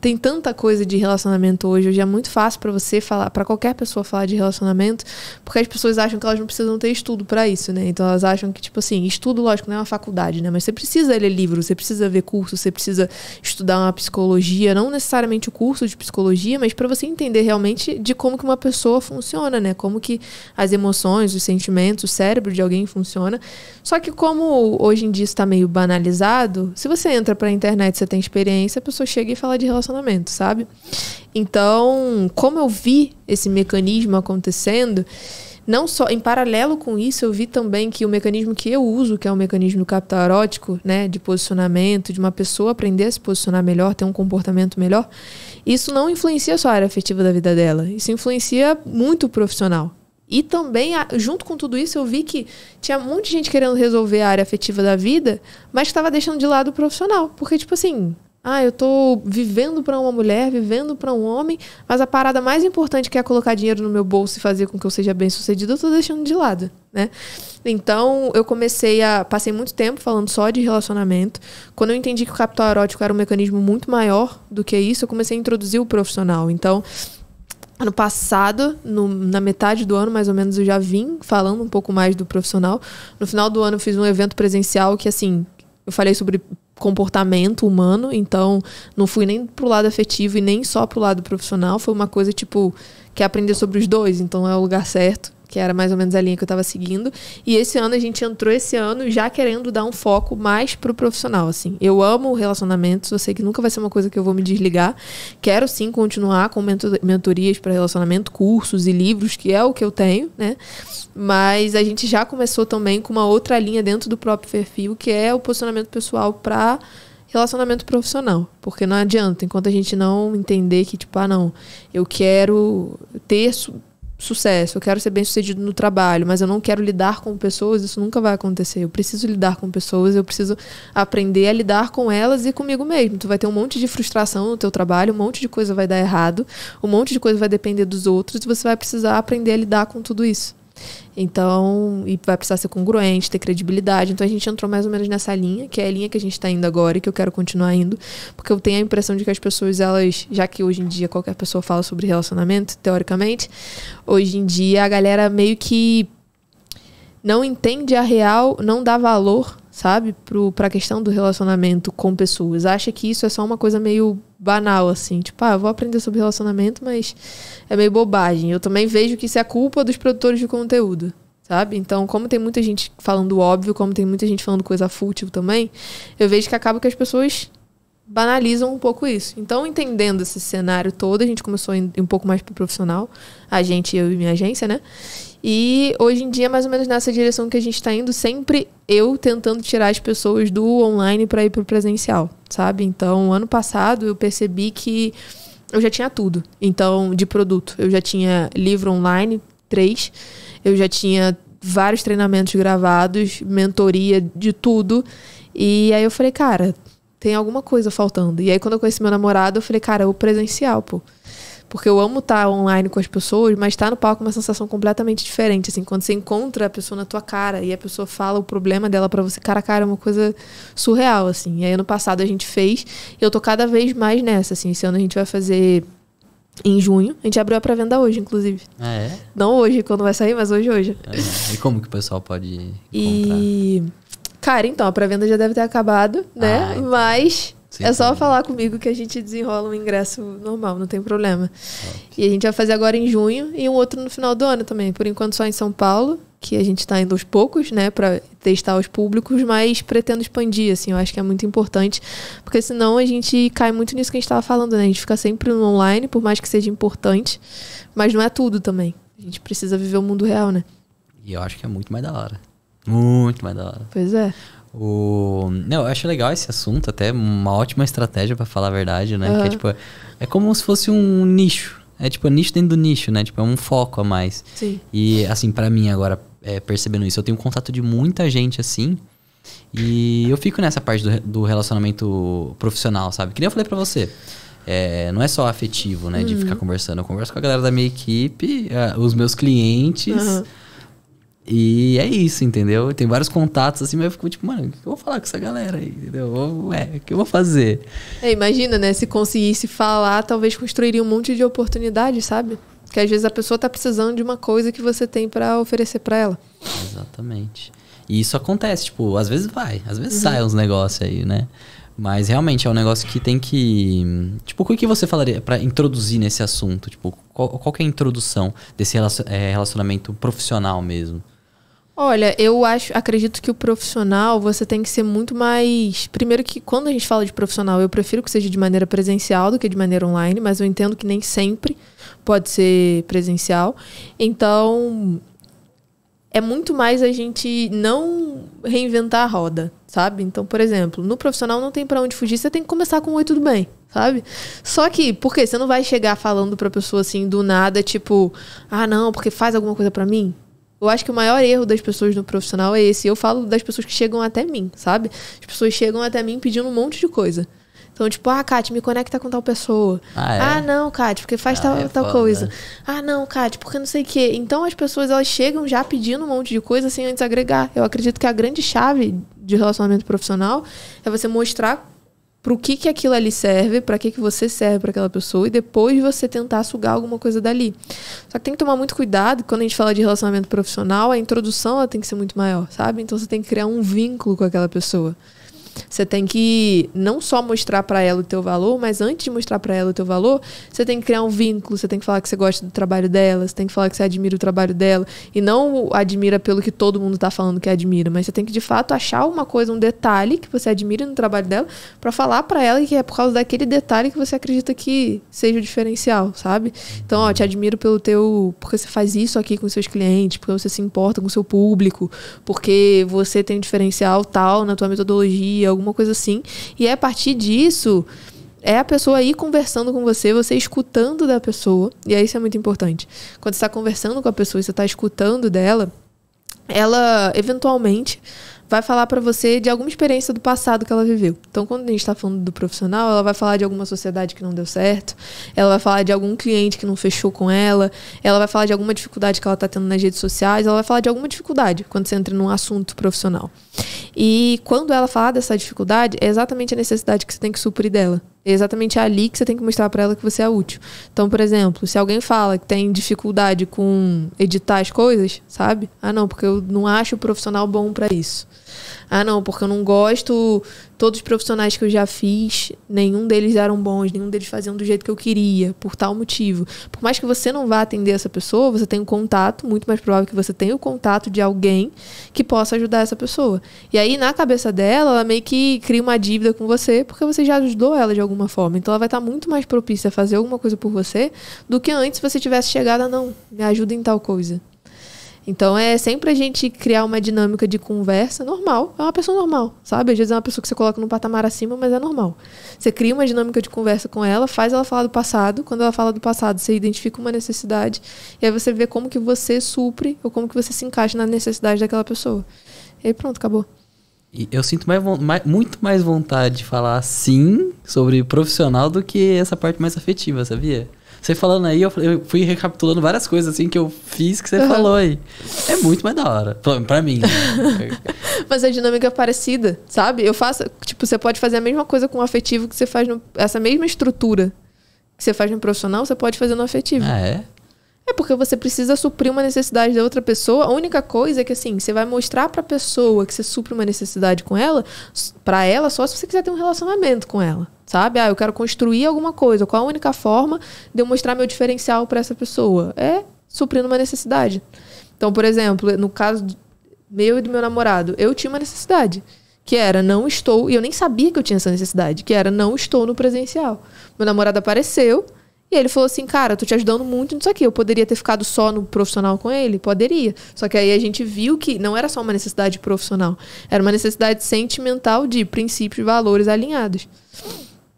tem tanta coisa de relacionamento hoje é muito fácil pra você falar, pra qualquer pessoa falar de relacionamento, porque as pessoas acham que elas não precisam ter estudo pra isso, né? Então elas acham que, tipo assim, estudo, lógico, não é uma faculdade, né? Mas você precisa ler livro, você precisa ver curso, você precisa estudar uma psicologia, não necessariamente o curso de psicologia, mas pra você entender realmente de como que uma pessoa funciona, né? Como que as emoções, os sentimentos, o cérebro de alguém funciona. Só que como hoje em dia isso tá meio banalizado, se você entra pra internet, você tem experiência, a pessoa chega e fala de relacionamento, sabe? Então, como eu vi esse mecanismo acontecendo, não só em paralelo com isso, eu vi também que o mecanismo que eu uso, que é o mecanismo do capital erótico, né, de posicionamento, de uma pessoa aprender a se posicionar melhor, ter um comportamento melhor, isso não influencia só a área afetiva da vida dela, isso influencia muito o profissional. E também, junto com tudo isso, eu vi que tinha um monte de gente querendo resolver a área afetiva da vida, mas que estava deixando de lado o profissional. Porque, tipo assim, eu tô vivendo para uma mulher, vivendo para um homem, mas a parada mais importante que é colocar dinheiro no meu bolso e fazer com que eu seja bem-sucedido, eu tô deixando de lado, né? Então, eu passei muito tempo falando só de relacionamento. Quando eu entendi que o capital erótico era um mecanismo muito maior do que isso, eu comecei a introduzir o profissional. Então, ano passado, na metade do ano, mais ou menos, eu já vim falando um pouco mais do profissional. No final do ano, eu fiz um evento presencial que, assim, eu falei sobre comportamento humano, então não fui nem pro lado afetivo e nem só pro lado profissional. Foi uma coisa, tipo, que é aprender sobre os dois, então é o lugar certo, que era mais ou menos a linha que eu estava seguindo. E esse ano, a gente entrou já querendo dar um foco mais pro profissional, assim. Eu amo relacionamentos, eu sei que nunca vai ser uma coisa que eu vou me desligar. Quero, sim, continuar com mentorias para relacionamento, cursos e livros, que é o que eu tenho, né? Mas a gente já começou também com uma outra linha dentro do próprio perfil, que é o posicionamento pessoal para relacionamento profissional. Porque não adianta, enquanto a gente não entender que, tipo, não, eu quero ter sucesso, eu quero ser bem-sucedido no trabalho, mas eu não quero lidar com pessoas, isso nunca vai acontecer. Eu preciso lidar com pessoas, eu preciso aprender a lidar com elas e comigo mesmo. Tu vai ter um monte de frustração no teu trabalho, um monte de coisa vai dar errado, um monte de coisa vai depender dos outros e você vai precisar aprender a lidar com tudo isso. Então, e vai precisar ser congruente, ter credibilidade. Então a gente entrou mais ou menos nessa linha, que é a linha que a gente tá indo agora e que eu quero continuar indo. Porque eu tenho a impressão de que as pessoas, elas, já que hoje em dia qualquer pessoa fala sobre relacionamento, teoricamente, hoje em dia a galera meio que não entende a real, não dá valor, sabe, pra questão do relacionamento com pessoas. Acha que isso é só uma coisa meio banal, assim. Tipo, eu vou aprender sobre relacionamento, mas é meio bobagem. Eu também vejo que isso é culpa dos produtores de conteúdo, sabe? Então, como tem muita gente falando óbvio, como tem muita gente falando coisa fútil também, eu vejo que acaba que as pessoas banalizam um pouco isso. Então, entendendo esse cenário todo, a gente começou a ir um pouco mais pro profissional. A gente, eu e minha agência, né? E hoje em dia, mais ou menos nessa direção que a gente está indo, sempre eu tentando tirar as pessoas do online para ir pro presencial, sabe? Então, ano passado eu percebi que eu já tinha tudo. Então, de produto, eu já tinha livro online, 3. Eu já tinha vários treinamentos gravados, mentoria de tudo. E aí eu falei, cara, tem alguma coisa faltando. E aí quando eu conheci meu namorado, eu falei, cara, o presencial, pô. Porque eu amo estar online com as pessoas, mas estar no palco é uma sensação completamente diferente. Assim, quando você encontra a pessoa na tua cara e a pessoa fala o problema dela pra você cara a cara, é uma coisa surreal, assim. E aí ano passado a gente fez, e eu tô cada vez mais nessa, assim. Esse ano a gente vai fazer em junho. A gente abriu a pré-venda hoje, inclusive. Ah, é? Não hoje, quando vai sair, mas hoje. E como que o pessoal pode comprar? E, cara, então, a pré-venda já deve ter acabado, né? Então. Mas Sim, é só também. falar comigo que a gente desenrola um ingresso normal, não tem problema. E a gente vai fazer agora em junho e um outro no final do ano também. Por enquanto só em São Paulo, que a gente tá indo aos poucos, né? Pra testar os públicos, mas pretendo expandir, assim. Eu acho que é muito importante, porque senão a gente cai muito nisso que a gente tava falando, né? A gente fica sempre no online, por mais que seja importante, mas não é tudo também. A gente precisa viver o mundo real, né? E eu acho que é muito mais da hora. Muito mais da hora. Pois é. Não, eu acho legal esse assunto, até uma ótima estratégia pra falar a verdade, né? Que é tipo, é como se fosse um nicho. É tipo, nicho dentro do nicho, né? Tipo, é um foco a mais. Sim. E assim, pra mim agora, percebendo isso, eu tenho contato de muita gente assim. E eu fico nessa parte do relacionamento profissional, sabe? Que nem eu falei pra você. Não é só afetivo, né? De ficar conversando. Eu converso com a galera da minha equipe, os meus clientes. E é isso, entendeu? Tem vários contatos assim, mas eu fico tipo, mano, o que eu vou falar com essa galera aí, entendeu? O que eu vou fazer? Imagina, né? Se conseguisse falar, talvez construiria um monte de oportunidades, sabe? Porque às vezes a pessoa tá precisando de uma coisa que você tem pra oferecer pra ela. Exatamente. E isso acontece, tipo, às vezes sai uns negócios aí, né? Mas realmente é um negócio que tem que... Tipo, o que você falaria pra introduzir nesse assunto? Tipo, qual que é a introdução desse relacionamento profissional mesmo? Olha, acredito que o profissional, você tem que ser muito mais... Primeiro que quando a gente fala de profissional, eu prefiro que seja de maneira presencial do que de maneira online, mas eu entendo que nem sempre pode ser presencial. Então, é muito mais a gente não reinventar a roda, sabe? Então, por exemplo, no profissional não tem pra onde fugir, você tem que começar com oi, tudo bem, sabe? Só que, por quê? Você não vai chegar falando pra pessoa assim, do nada, tipo, não, porque faz alguma coisa pra mim? Eu acho que o maior erro das pessoas no profissional é esse. Eu falo das pessoas que chegam até mim, sabe? As pessoas chegam até mim pedindo um monte de coisa. Então, tipo, Kátia, me conecta com tal pessoa. Não, Kátia, porque faz tal coisa. Não, Kátia, porque não sei o quê. Então, as pessoas, elas chegam já pedindo um monte de coisa sem antes agregar. Eu acredito que a grande chave de relacionamento profissional é você mostrar pro que aquilo ali serve, pra que você serve pra aquela pessoa, e depois você tentar sugar alguma coisa dali. Só que tem que tomar muito cuidado, quando a gente fala de relacionamento profissional, a introdução ela tem que ser muito maior, sabe? Então você tem que criar um vínculo com aquela pessoa. Você tem que não só mostrar pra ela o teu valor, mas antes de mostrar pra ela o teu valor, você tem que criar um vínculo, você tem que falar que você gosta do trabalho dela, você tem que falar que você admira o trabalho dela, e não admira pelo que todo mundo tá falando que admira, mas você tem que de fato achar uma coisa, um detalhe que você admira no trabalho dela, pra falar pra ela que é por causa daquele detalhe que você acredita que seja o diferencial, sabe? Então, te admiro porque você faz isso aqui com seus clientes, porque você se importa com o seu público, porque você tem um diferencial tal na tua metodologia, alguma coisa assim. E a partir disso, é a pessoa ir conversando com você, você escutando da pessoa. E aí isso é muito importante. Quando você está conversando com a pessoa e você está escutando dela, ela, eventualmente, vai falar pra você de alguma experiência do passado que ela viveu. Então, quando a gente tá falando do profissional, ela vai falar de alguma sociedade que não deu certo, ela vai falar de algum cliente que não fechou com ela vai falar de alguma dificuldade que ela tá tendo nas redes sociais, ela vai falar de alguma dificuldade quando você entra num assunto profissional. E quando ela falar dessa dificuldade, é exatamente a necessidade que você tem que suprir dela. É exatamente ali que você tem que mostrar para ela que você é útil. Então, por exemplo, se alguém fala que tem dificuldade com editar as coisas, sabe? Ah, não, porque eu não acho o profissional bom para isso. Ah, não, porque eu não gosto... Todos os profissionais que eu já fiz, nenhum deles eram bons, nenhum deles faziam do jeito que eu queria, por tal motivo. Por mais que você não vá atender essa pessoa, você tem um contato, muito mais provável que você tenha o contato de alguém que possa ajudar essa pessoa. E aí, na cabeça dela, ela meio que cria uma dívida com você, porque você já ajudou ela de alguma forma. Então, ela vai estar muito mais propícia a fazer alguma coisa por você do que antes se você tivesse chegado a não, me ajuda em tal coisa. Então, é sempre a gente criar uma dinâmica de conversa normal. É uma pessoa normal, sabe? Às vezes é uma pessoa que você coloca num patamar acima, mas é normal. Você cria uma dinâmica de conversa com ela, faz ela falar do passado. Quando ela fala do passado, você identifica uma necessidade. E aí você vê como que você supre ou como que você se encaixa na necessidade daquela pessoa. E aí pronto, acabou. E eu sinto muito mais vontade de falar sim sobre profissional do que essa parte mais afetiva, sabia? Você falando aí, eu fui recapitulando várias coisas assim que eu fiz que você falou aí. É muito mais da hora. Pra mim. Né? Mas a dinâmica é parecida, sabe? Eu faço... Tipo, você pode fazer a mesma coisa com o afetivo que você faz no... Essa mesma estrutura que você faz no profissional, você pode fazer no afetivo. Ah, é? É porque você precisa suprir uma necessidade da outra pessoa. A única coisa é que, assim, você vai mostrar pra pessoa que você supre uma necessidade com ela, pra ela, só se você quiser ter um relacionamento com ela, sabe? Ah, eu quero construir alguma coisa. Qual a única forma de eu mostrar meu diferencial pra essa pessoa? É suprindo uma necessidade. Então, por exemplo, no caso meu e do meu namorado, eu tinha uma necessidade, que era não estou, e eu nem sabia que eu tinha essa necessidade, que era não estou no presencial. Meu namorado apareceu, e ele falou assim, cara, eu tô te ajudando muito nisso aqui. Eu poderia ter ficado só no profissional com ele? Poderia. Só que aí a gente viu que não era só uma necessidade profissional. Era uma necessidade sentimental de princípios e valores alinhados.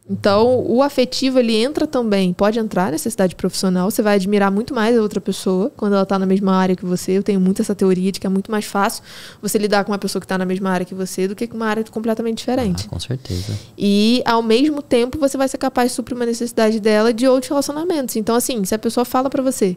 Então, o afetivo, ele entra também. Pode entrar, necessidade profissional. Você vai admirar muito mais a outra pessoa quando ela tá na mesma área que você. Eu tenho muito essa teoria de que é muito mais fácil você lidar com uma pessoa que tá na mesma área que você do que com uma área completamente diferente. Ah, com certeza. E, ao mesmo tempo, você vai ser capaz de suprir uma necessidade dela de outros relacionamentos. Então, assim, se a pessoa fala pra você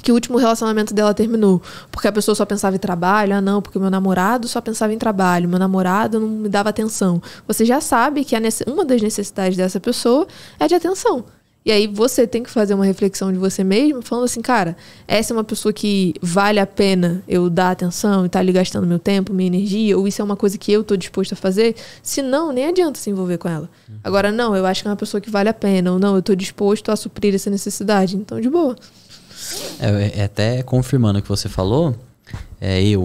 que o último relacionamento dela terminou porque a pessoa só pensava em trabalho, ah não, porque meu namorado só pensava em trabalho, meu namorado não me dava atenção. Você já sabe que uma das necessidades dessa pessoa é de atenção. E aí você tem que fazer uma reflexão de você mesmo, falando assim, cara, essa é uma pessoa que vale a pena eu dar atenção e tá ali gastando meu tempo, minha energia, ou isso é uma coisa que eu tô disposto a fazer? Se não, nem adianta se envolver com ela. Agora, não, eu acho que é uma pessoa que vale a pena, ou não, eu tô disposto a suprir essa necessidade. Então, de boa. Até confirmando o que você falou,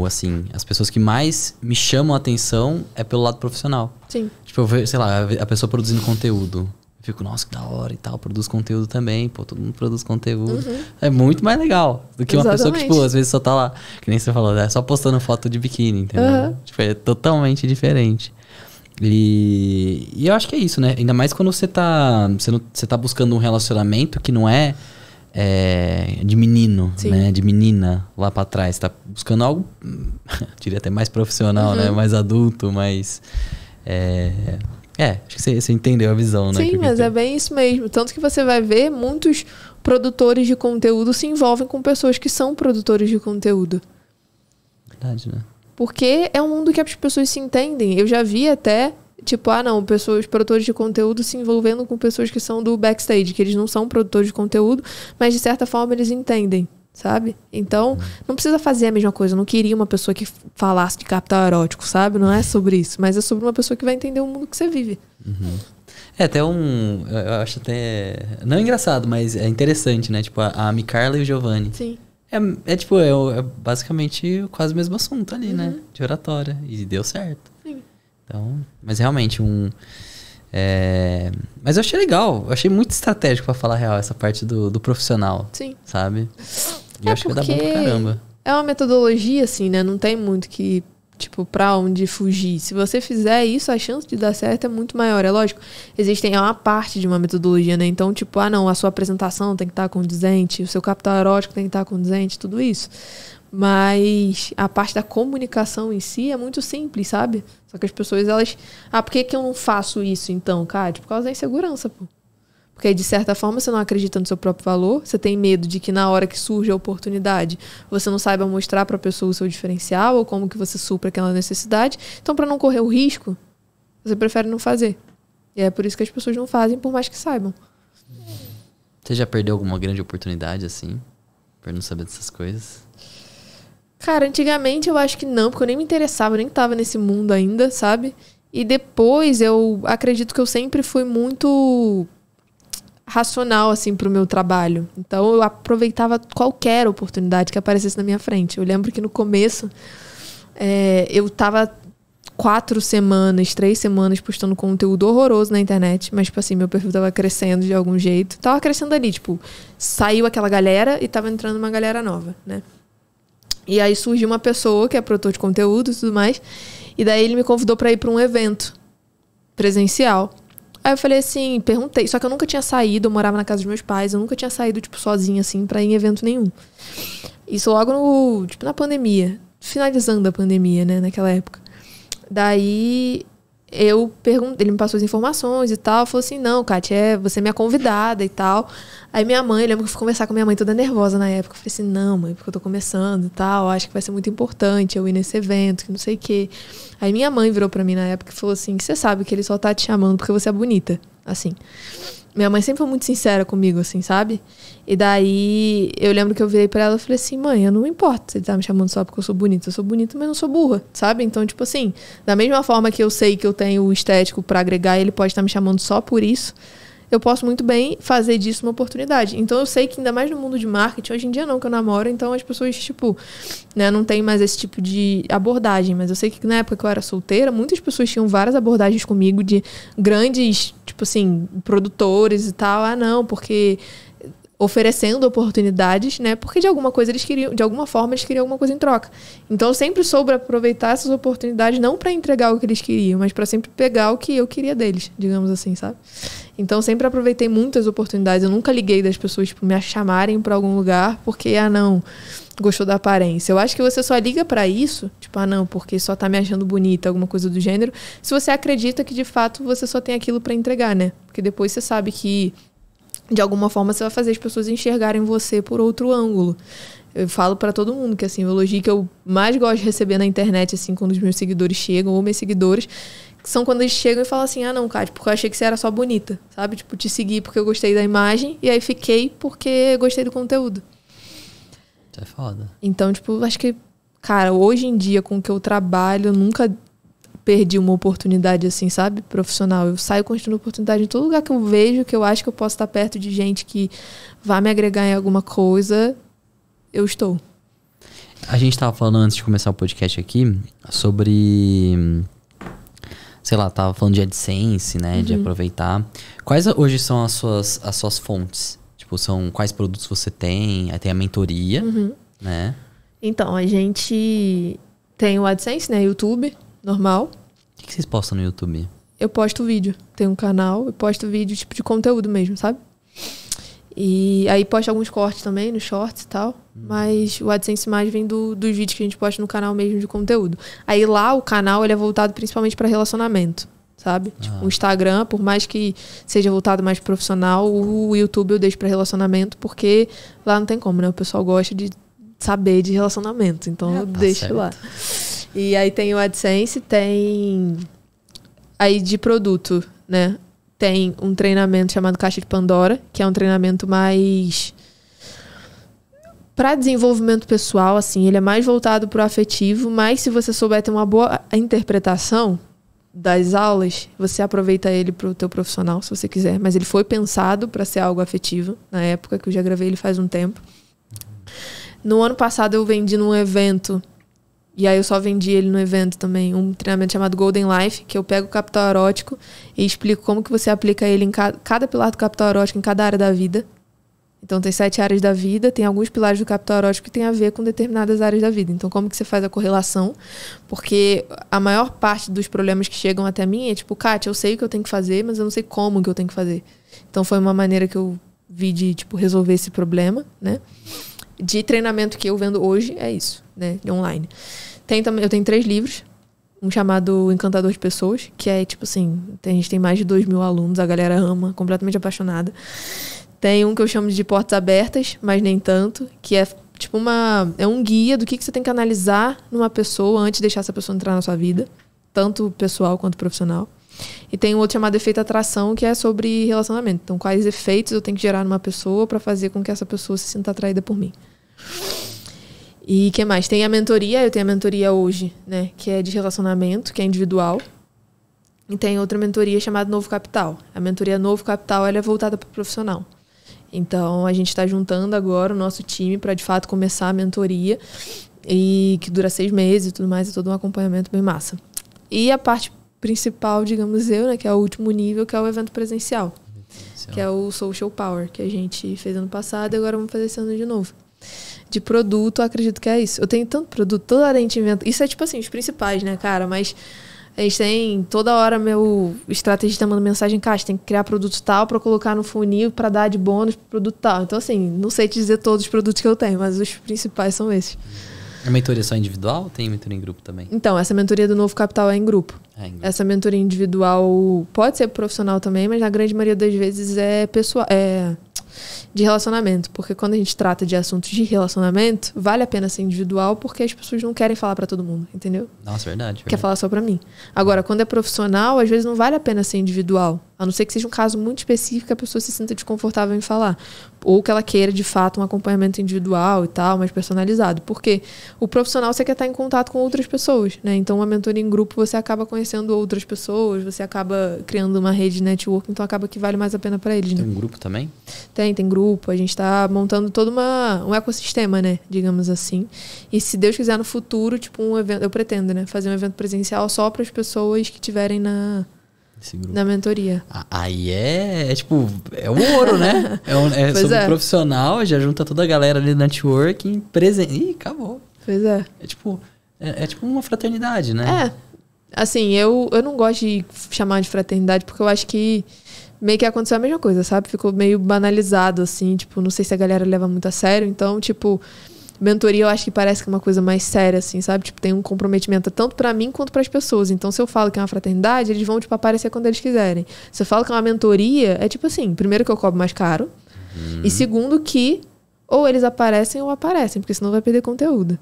assim, as pessoas que mais me chamam a atenção é pelo lado profissional. Sim. Tipo, eu vejo, sei lá, a pessoa produzindo conteúdo. Eu fico, nossa, que da hora e tal, produz conteúdo também, pô, todo mundo produz conteúdo. Uhum. É muito mais legal do que uma pessoa que, tipo, às vezes só tá lá, que nem você falou, só postando foto de biquíni, entendeu? Uhum. Tipo, é totalmente diferente. E eu acho que é isso, né? Ainda mais quando você tá buscando um relacionamento que não é de menino, Sim. né? De menina lá pra trás. Tá buscando algo, diria até mais profissional, né? Mais adulto, mais... acho que você entendeu a visão, né? Sim, mas é bem isso mesmo. Tanto que você vai ver muitos produtores de conteúdo se envolvem com pessoas que são produtores de conteúdo. Verdade, né? Porque é um mundo que as pessoas se entendem. Eu já vi até... Tipo, os produtores de conteúdo se envolvendo com pessoas que são do backstage, que eles não são produtores de conteúdo, mas de certa forma eles entendem, sabe? Então, não precisa fazer a mesma coisa. Eu não queria uma pessoa que falasse de capital erótico, sabe? Não é sobre isso, mas é sobre uma pessoa que vai entender o mundo que você vive. Uhum. Eu acho até... Não é engraçado, mas é interessante, né? Tipo, a Micarla e o Giovanni. Sim. É basicamente quase o mesmo assunto ali, né? De oratória. E deu certo. Sim. Então, mas realmente mas eu achei legal, eu achei muito estratégico pra falar a real, essa parte do profissional. Sim. Sabe? E eu acho que vai dar bom pra caramba. É uma metodologia, assim, né? Não tem muito que, pra onde fugir. Se você fizer isso, a chance de dar certo é muito maior. É lógico, é uma parte de uma metodologia, né? Então, a sua apresentação tem que estar condizente, o seu capital erótico tem que estar condizente, tudo isso. Mas a parte da comunicação em si é muito simples, sabe? Só que as pessoas, elas... por que eu não faço isso, então, cara? Por causa da insegurança, pô. Porque, de certa forma, você não acredita no seu próprio valor, você tem medo de que na hora que surge a oportunidade, você não saiba mostrar para a pessoa o seu diferencial ou como que você supra aquela necessidade. Então, para não correr o risco, você prefere não fazer. E é por isso que as pessoas não fazem, por mais que saibam. Você já perdeu alguma grande oportunidade, assim, por não saber dessas coisas? Cara, antigamente eu acho que não, porque eu nem me interessava, eu nem tava nesse mundo ainda, sabe? E depois eu acredito que eu sempre fui muito racional, assim, pro meu trabalho. Então eu aproveitava qualquer oportunidade que aparecesse na minha frente. Eu lembro que no começo eu tava 3 semanas postando conteúdo horroroso na internet, mas, tipo assim, meu perfil tava crescendo de algum jeito. Tava crescendo ali, tipo, saiu aquela galera e tava entrando uma galera nova, né? E aí surgiu uma pessoa que é produtor de conteúdo e tudo mais, e daí ele me convidou pra ir pra um evento presencial. Aí eu falei assim, perguntei, só que eu nunca tinha saído, eu morava na casa dos meus pais, eu nunca tinha saído, tipo, sozinha, assim, pra ir em evento nenhum. Isso logo na pandemia, finalizando a pandemia, né, naquela época. Daí eu perguntei, ele me passou as informações e tal, falou assim, não, Kátia, você é minha convidada e tal. Aí minha mãe, eu lembro que eu fui conversar com minha mãe toda nervosa na época. Eu falei assim, não, mãe, porque eu tô começando e tal, acho que vai ser muito importante eu ir nesse evento, que não sei o quê. Aí minha mãe virou pra mim na época e falou assim, você sabe que ele só tá te chamando porque você é bonita, assim. Minha mãe sempre foi muito sincera comigo, assim, sabe? E daí, eu lembro que eu virei pra ela e falei assim, mãe, eu não me importo se ele tá me chamando só porque eu sou bonita. Eu sou bonita, mas não sou burra, sabe? Então, tipo assim, da mesma forma que eu sei que eu tenho o estético pra agregar e ele pode estar me chamando só por isso, eu posso muito bem fazer disso uma oportunidade. Então, eu sei que ainda mais no mundo de marketing, hoje em dia não, que eu namoro, então as pessoas, tipo, né, não tem mais esse tipo de abordagem. Mas eu sei que na época que eu era solteira, muitas pessoas tinham várias abordagens comigo de grandes, tipo assim, produtores e tal. Ah, não, porque oferecendo oportunidades, né? Porque de alguma forma eles queriam alguma coisa em troca. Então eu sempre soube aproveitar essas oportunidades não para entregar o que eles queriam, mas para sempre pegar o que eu queria deles, digamos assim, sabe? Então sempre aproveitei muitas oportunidades. Eu nunca liguei das pessoas, tipo, me chamarem para algum lugar porque, não, gostou da aparência. Eu acho que você só liga para isso, tipo, não, porque só tá me achando bonita, alguma coisa do gênero, se você acredita que de fato você só tem aquilo para entregar, né? Porque depois você sabe que de alguma forma você vai fazer as pessoas enxergarem você por outro ângulo. Eu falo pra todo mundo que, assim, o elogio que eu mais gosto de receber na internet, assim, quando os meus seguidores chegam, ou meus seguidores, são quando eles chegam e falam assim, não, Kátia, porque eu achei que você era só bonita, sabe? Tipo, te segui porque eu gostei da imagem, e aí fiquei porque gostei do conteúdo. Isso é foda. Então, tipo, acho que, cara, hoje em dia, com o que eu trabalho, eu nunca perdi uma oportunidade assim, sabe? Profissional. Eu saio construindo oportunidade em todo lugar que eu vejo, que eu acho que eu posso estar perto de gente que vai me agregar em alguma coisa, eu estou. A gente tava falando antes de começar o podcast aqui sobre, sei lá, tava falando de AdSense, né? De aproveitar. Quais hoje são as suas fontes? Tipo, quais produtos você tem? Aí tem a mentoria, né? Então, a gente tem o AdSense, né? YouTube, normal. O que vocês postam no YouTube? Eu posto vídeo. Tem um canal, eu posto vídeo tipo de conteúdo mesmo, sabe? E aí posto alguns cortes também, nos shorts e tal. Mas o AdSense mais vem dos vídeos que a gente posta no canal mesmo de conteúdo. Aí lá o canal ele é voltado principalmente para relacionamento, sabe? Tipo, o Instagram, por mais que seja voltado mais profissional, o YouTube eu deixo para relacionamento, porque lá não tem como, né? O pessoal gosta de saber de relacionamento. Então eu deixo certo lá. E aí tem o AdSense, tem aí de produto, né? Tem um treinamento chamado Caixa de Pandora, que é um treinamento mais para desenvolvimento pessoal, assim, ele é mais voltado para o afetivo, mas se você souber ter uma boa interpretação das aulas, você aproveita ele para o teu profissional, se você quiser. Mas ele foi pensado para ser algo afetivo, na época que eu já gravei ele faz um tempo. No ano passado eu vendi num evento, e aí eu só vendi ele no evento também, um treinamento chamado Golden Life, que eu pego o capital erótico e explico como que você aplica ele em cada pilar do capital erótico em cada área da vida. Então tem 7 áreas da vida, tem alguns pilares do capital erótico que tem a ver com determinadas áreas da vida. Então como que você faz a correlação? Porque a maior parte dos problemas que chegam até mim é tipo, Kátia, eu sei o que eu tenho que fazer, mas eu não sei como que eu tenho que fazer. Então foi uma maneira que eu vi de tipo, resolver esse problema, né? de treinamento que eu vendo hoje é isso, né? De online. Eu tenho 3 livros. Um chamado Encantador de Pessoas, que é tipo assim, a gente tem mais de 2.000 alunos, a galera ama, completamente apaixonada. Tem um que eu chamo de Portas Abertas, mas nem tanto, que é tipo é um guia do que você tem que analisar numa pessoa antes de deixar essa pessoa entrar na sua vida, tanto pessoal quanto profissional. E tem um outro chamado Efeito Atração, que é sobre relacionamento. Então, quais efeitos eu tenho que gerar numa pessoa para fazer com que essa pessoa se sinta atraída por mim. E o que mais? Tem a mentoria, eu tenho a mentoria hoje, né? Que é de relacionamento, que é individual. E tem outra mentoria chamada Novo Capital. A mentoria Novo Capital, ela é voltada para o profissional. Então, a gente está juntando agora o nosso time para, de fato, começar a mentoria. E que dura 6 meses e tudo mais, é todo um acompanhamento bem massa. E a parte principal, digamos né? Que é o último nível, que é o evento presencial. Que é o Social Power, que a gente fez ano passado e agora vamos fazer esse ano de novo. De produto, eu acredito que é isso. Eu tenho tanto produto, toda hora a gente inventa. Isso é tipo assim, os principais, né, cara? Mas a gente tem, toda hora meu estrategista manda mensagem, cara, tem que criar produto tal pra colocar no funil pra dar de bônus pro produto tal. Então assim, não sei te dizer todos os produtos que eu tenho, mas os principais são esses. A mentoria só individual ou tem mentoria em grupo também? Então, essa mentoria do Novo Capital é em grupo. Essa mentoria individual pode ser profissional também, mas na grande maioria das vezes é pessoal, de relacionamento. Porque quando a gente trata de assuntos de relacionamento, vale a pena ser individual porque as pessoas não querem falar pra todo mundo, entendeu? Nossa, verdade. Quer falar só pra mim. Agora, quando é profissional, às vezes não vale a pena ser individual. A não ser que seja um caso muito específico que a pessoa se sinta desconfortável em falar. Ou que ela queira, de fato, um acompanhamento individual e tal, mais personalizado. Porque o profissional, você quer estar em contato com outras pessoas, né? Então, uma mentoria em grupo, você acaba conhecendo outras pessoas, você acaba criando uma rede de network, então acaba que vale mais a pena pra eles, né? Tem um grupo também? Tem grupo. A gente tá montando todo um ecossistema, né? Digamos assim. E se Deus quiser, no futuro, tipo um evento, eu pretendo, né? Fazer um evento presencial só para as pessoas que tiverem na mentoria. Aí tipo, é o ouro, né? É sobre profissional, já junta toda a galera ali no networking, Ih, acabou. Pois é. É tipo uma fraternidade, né? Assim, eu não gosto de chamar de fraternidade porque eu acho que meio que aconteceu a mesma coisa, sabe? Ficou meio banalizado, assim, tipo, não sei se a galera leva muito a sério, então, tipo, mentoria eu acho que parece que é uma coisa mais séria, assim, sabe? Tipo, tem um comprometimento tanto pra mim quanto pras pessoas. Então, se eu falo que é uma fraternidade, eles vão, tipo, aparecer quando eles quiserem. Se eu falo que é uma mentoria, é tipo assim, primeiro que eu cobro mais caro, e segundo que ou eles aparecem ou aparecem, porque senão vai perder conteúdo.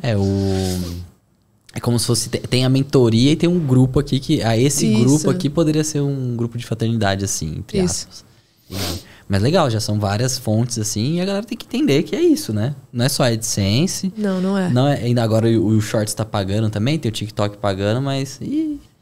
É como se fosse... Tem a mentoria e tem um grupo aqui que... esse grupo aqui poderia ser um grupo de fraternidade, assim, entre aspas. Mas legal, já são várias fontes, assim, e a galera tem que entender que é isso, né? Não é só a AdSense. Não é. Ainda agora o Shorts tá pagando também, tem o TikTok pagando, mas...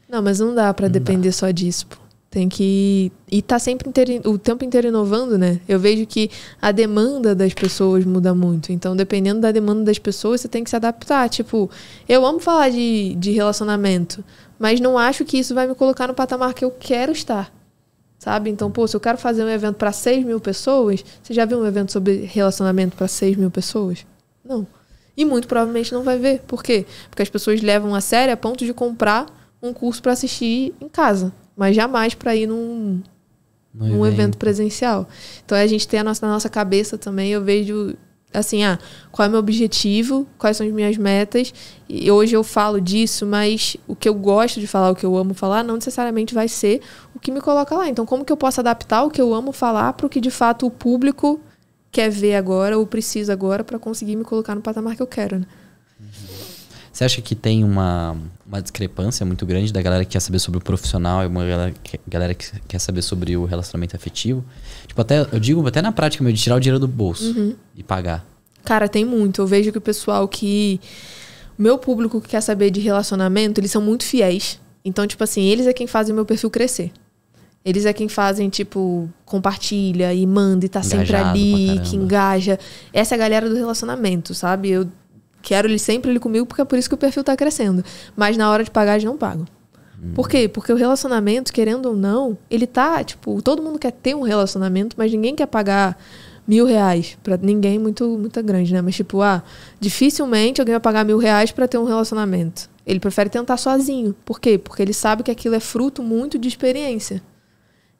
Não, mas não dá pra depender só disso, pô. Tem que... E tá sempre o tempo inteiro inovando, né? Eu vejo que a demanda das pessoas muda muito. Então, dependendo da demanda das pessoas, você tem que se adaptar. Tipo, eu amo falar de relacionamento, mas não acho que isso vai me colocar no patamar que eu quero estar. Sabe? Então, pô, se eu quero fazer um evento para 6.000 pessoas, você já viu um evento sobre relacionamento para 6.000 pessoas? Não. E muito provavelmente não vai ver. Por quê? Porque as pessoas levam a sério a ponto de comprar um curso para assistir em casa. Mas jamais para ir num evento presencial. Então, a gente tem na nossa cabeça também, eu vejo, assim, qual é o meu objetivo, quais são as minhas metas. E hoje eu falo disso, mas o que eu gosto de falar, o que eu amo falar, não necessariamente vai ser o que me coloca lá. Então, como que eu posso adaptar o que eu amo falar para o que, de fato, o público quer ver agora ou precisa agora para conseguir me colocar no patamar que eu quero, né? Você acha que tem uma discrepância muito grande da galera que quer saber sobre o profissional e uma galera que quer saber sobre o relacionamento afetivo? Tipo, eu digo até na prática mesmo, de tirar o dinheiro do bolso e pagar. Cara, tem muito. Eu vejo que o pessoal que... O meu público que quer saber de relacionamento, eles são muito fiéis. Então, tipo assim, eles é quem fazem o meu perfil crescer. Eles é quem fazem, tipo, compartilha e manda e tá sempre ali, que engaja. Essa é a galera do relacionamento, sabe? Eu quero ele sempre ali comigo, porque é por isso que o perfil tá crescendo. Mas na hora de pagar, eles não pagam. Por quê? Porque o relacionamento, querendo ou não, ele tá, tipo, todo mundo quer ter um relacionamento, mas ninguém quer pagar R$1.000 pra ninguém muito grande, né? Mas, tipo, dificilmente alguém vai pagar R$1.000 pra ter um relacionamento. Ele prefere tentar sozinho. Por quê? Porque ele sabe que aquilo é fruto muito de experiência.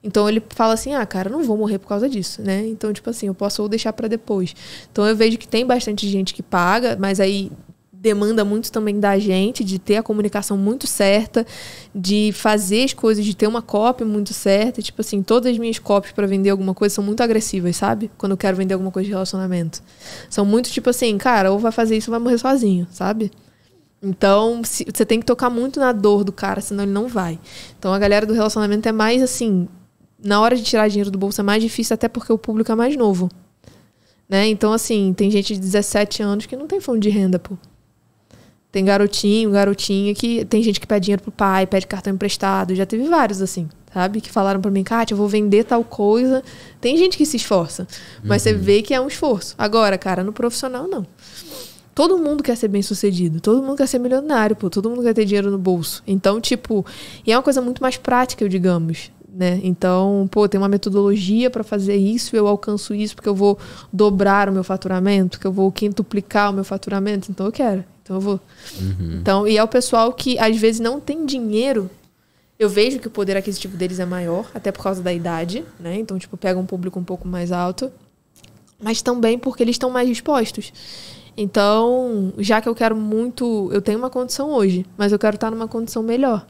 Então ele fala assim, cara, eu não vou morrer por causa disso, né? Então, tipo assim, eu posso ou deixar pra depois. Então eu vejo que tem bastante gente que paga, mas aí demanda muito também da gente, de ter a comunicação muito certa, de fazer as coisas, de ter uma copy muito certa. Tipo assim, todas as minhas copies pra vender alguma coisa são muito agressivas, sabe? Quando eu quero vender alguma coisa de relacionamento. São muito tipo assim, cara, ou vai fazer isso ou vai morrer sozinho, sabe? Então, você tem que tocar muito na dor do cara, senão ele não vai. Então, a galera do relacionamento é mais assim, na hora de tirar dinheiro do bolso é mais difícil, até porque o público é mais novo, né? Então, assim, tem gente de 17 anos que não tem fundo de renda, pô. Tem garotinha que... Tem gente que pede dinheiro pro pai, pede cartão emprestado. Já teve vários, assim, sabe? Que falaram pra mim, Kátia, eu vou vender tal coisa. Tem gente que se esforça. Mas você vê que é um esforço. Agora, cara, no profissional, não. Todo mundo quer ser bem sucedido. Todo mundo quer ser milionário, pô. Todo mundo quer ter dinheiro no bolso. Então, tipo... E é uma coisa muito mais prática, digamos, né? Então, pô, tem uma metodologia para fazer isso, eu alcanço isso porque eu vou dobrar o meu faturamento, que eu vou quintuplicar o meu faturamento. Então, eu quero. Então eu vou. Então, e é o pessoal que às vezes não tem dinheiro. Eu vejo que o poder aquisitivo deles é maior, até por causa da idade, né? Então, tipo, pega um público um pouco mais alto. Mas também porque eles estão mais dispostos. Então, já que eu quero muito... Eu tenho uma condição hoje, mas eu quero estar numa condição melhor.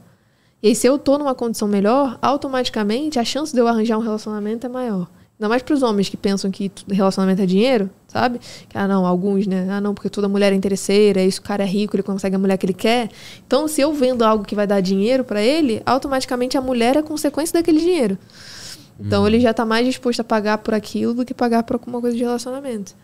E aí, se eu tô numa condição melhor, automaticamente a chance de eu arranjar um relacionamento é maior. Ainda mais para os homens que pensam que relacionamento é dinheiro, sabe? Que, não, alguns, né? Não, porque toda mulher é interesseira, isso, o cara é rico, ele consegue a mulher que ele quer. Então, se eu vendo algo que vai dar dinheiro para ele, automaticamente a mulher é consequência daquele dinheiro. Então, ele já tá mais disposto a pagar por aquilo do que pagar por alguma coisa de relacionamento.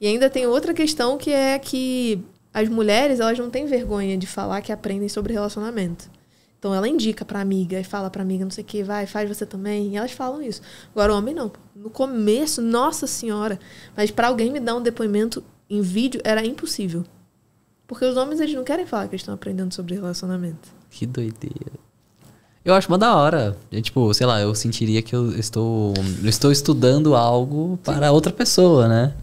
E ainda tem outra questão que é que as mulheres, elas não têm vergonha de falar que aprendem sobre relacionamento. Então, ela indica pra amiga e fala pra amiga, não sei o que, vai, faz você também. E elas falam isso. Agora, o homem não. No começo, nossa senhora. Mas pra alguém me dar um depoimento em vídeo, era impossível. Porque os homens, eles não querem falar que eles estão aprendendo sobre relacionamento. Que doideira. Eu acho uma da hora. Tipo, sei lá, eu sentiria que eu estou estudando algo para outra pessoa, né?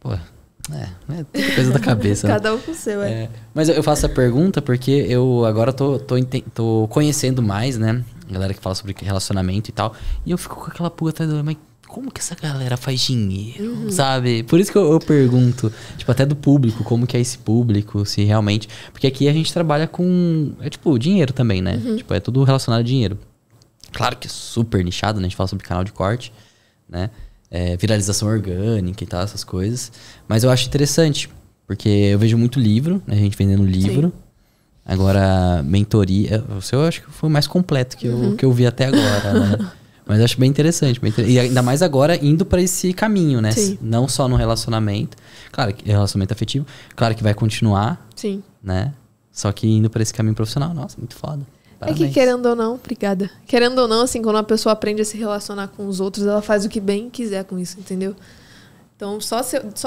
Pô... É tudo coisa da cabeça. Cada um com o seu, Mas eu faço essa pergunta porque eu agora tô conhecendo mais, né? Galera que fala sobre relacionamento e tal. E eu fico com aquela pulga atrás do olho, mas como que essa galera faz dinheiro, sabe? Por isso que eu pergunto, tipo, até do público, como que é esse público, se realmente... Porque aqui a gente trabalha com, tipo, dinheiro também, né? Tipo, é tudo relacionado a dinheiro. Claro que é super nichado, né? A gente fala sobre canal de corte, né? Viralização orgânica e tal, essas coisas. Mas eu acho interessante, porque eu vejo muito livro, né? A gente vendendo livro. Sim. Agora, mentoria... O seu eu acho que foi o mais completo que eu vi até agora, né? Mas eu acho bem interessante. E ainda mais agora indo pra esse caminho, né? Sim. Não só no relacionamento. Claro, que relacionamento afetivo. Claro que vai continuar. Sim. Né? Só que indo pra esse caminho profissional. Nossa, muito foda. Parabéns. É que querendo ou não, obrigada. Querendo ou não, assim, quando uma pessoa aprende a se relacionar com os outros, ela faz o que bem quiser com isso, entendeu? Então, só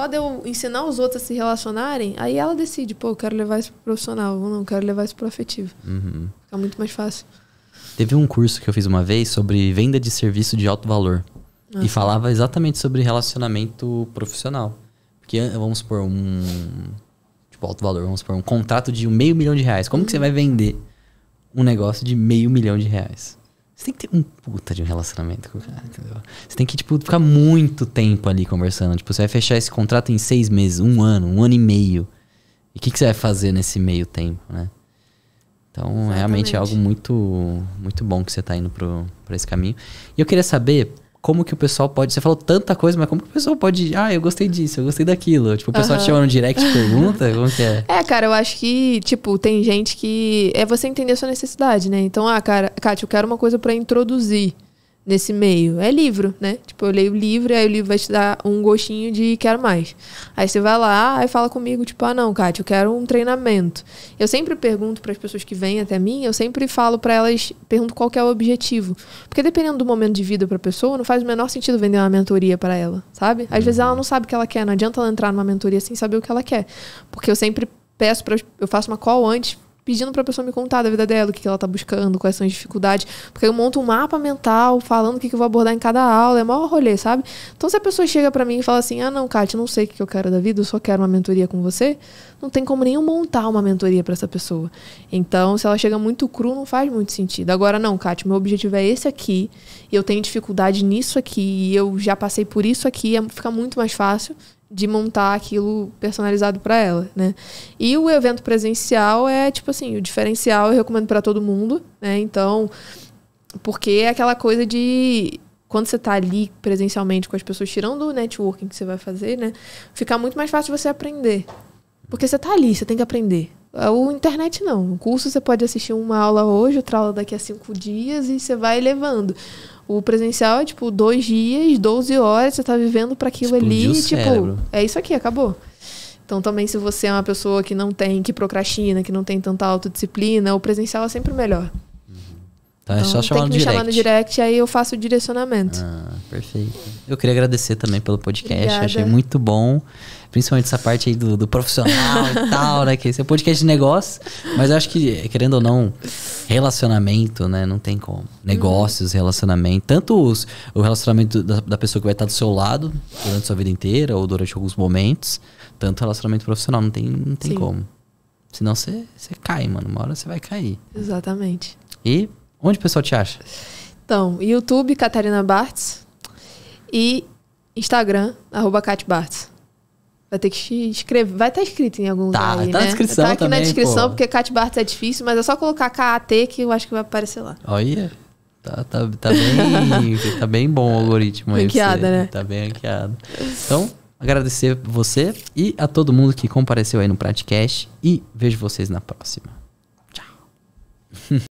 de eu ensinar os outros a se relacionarem, aí ela decide, pô, eu quero levar isso pro profissional, ou não, quero levar isso pro afetivo. Fica muito mais fácil. Teve um curso que eu fiz uma vez sobre venda de serviço de alto valor. E falava exatamente sobre relacionamento profissional. Porque, vamos supor, tipo, alto valor, vamos supor, um contrato de R$500 mil. Como que você vai vender um negócio de R$500 mil? Você tem que ter um puta de um relacionamento com o cara, entendeu? Você tem que, tipo, ficar muito tempo ali conversando. Tipo, você vai fechar esse contrato em 6 meses, 1 ano, 1 ano e meio. E o que você vai fazer nesse meio tempo, né? Então, exatamente. Realmente é algo muito, muito bom que você tá indo pra esse caminho. E eu queria saber como que o pessoal pode... Você falou tanta coisa, mas como que o pessoal pode... eu gostei disso, eu gostei daquilo. Tipo, o pessoal te chama no direct e pergunta, como que é? Cara, eu acho que, tipo, tem gente que... É você entender a sua necessidade, né? Então, cara, Kátia, eu quero uma coisa pra introduzir nesse meio. É livro, né? Tipo, eu leio o livro e aí o livro vai te dar um gostinho de quero mais. Aí você vai lá e fala comigo, tipo, não, Kátia, eu quero um treinamento. Eu sempre pergunto para as pessoas que vêm até mim, eu sempre falo para elas, pergunto qual que é o objetivo. Porque dependendo do momento de vida pra pessoa, não faz o menor sentido vender uma mentoria para ela, sabe? Às vezes ela não sabe o que ela quer, não adianta ela entrar numa mentoria sem saber o que ela quer. Porque eu sempre peço eu faço uma call antes, pedindo pra pessoa me contar da vida dela, o que ela tá buscando, quais são as dificuldades. Porque eu monto um mapa mental falando o que eu vou abordar em cada aula, é maior rolê, sabe? Então se a pessoa chega pra mim e fala assim, não, Kátia, não sei o que eu quero da vida, eu só quero uma mentoria com você, não tem como nem montar uma mentoria pra essa pessoa. Então, se ela chega muito cru, não faz muito sentido. Agora, não, Kátia, meu objetivo é esse aqui, e eu tenho dificuldade nisso aqui, e eu já passei por isso aqui, fica muito mais fácil de montar aquilo personalizado para ela, né? E o evento presencial é, tipo assim, o diferencial eu recomendo para todo mundo, né? Então, porque é aquela coisa de... Quando você tá ali presencialmente com as pessoas, tirando o networking que você vai fazer, né? Fica muito mais fácil você aprender. Porque você tá ali, você tem que aprender. O internet não. O curso você pode assistir uma aula hoje, outra aula daqui a 5 dias e você vai levando. O presencial é, tipo, 2 dias, 12 horas, você tá vivendo para aquilo ali, tipo, é isso aqui, acabou. Então, também, se você é uma pessoa que não tem, que procrastina, que não tem tanta autodisciplina, o presencial é sempre melhor. Então, é só chamar no direct. Tem que me chamar no direct, aí eu faço o direcionamento. Perfeito. Eu queria agradecer também pelo podcast, Obrigada. Achei muito bom. Principalmente essa parte aí do profissional e tal, né? Que esse é um podcast de negócio. Mas eu acho que, querendo ou não, relacionamento, né? Não tem como. Negócios, relacionamento. Tanto o relacionamento da pessoa que vai estar do seu lado durante a sua vida inteira ou durante alguns momentos. Tanto relacionamento profissional. Não tem como. Senão você cai, mano. Uma hora você vai cair. Exatamente. E onde o pessoal te acha? Então, YouTube, Catarina Bartz. E Instagram, @KatBartz. Vai ter que escrever. Vai estar escrito em algum lugar aí, tá na descrição tá aqui também, na descrição, pô. Porque Kat Bartz é difícil, mas é só colocar KAT que eu acho que vai aparecer lá. Olha, tá bem bom o algoritmo aí. Ranqueada, né? Tá bem ranqueado. Então, agradecer você e a todo mundo que compareceu aí no podcast e vejo vocês na próxima. Tchau.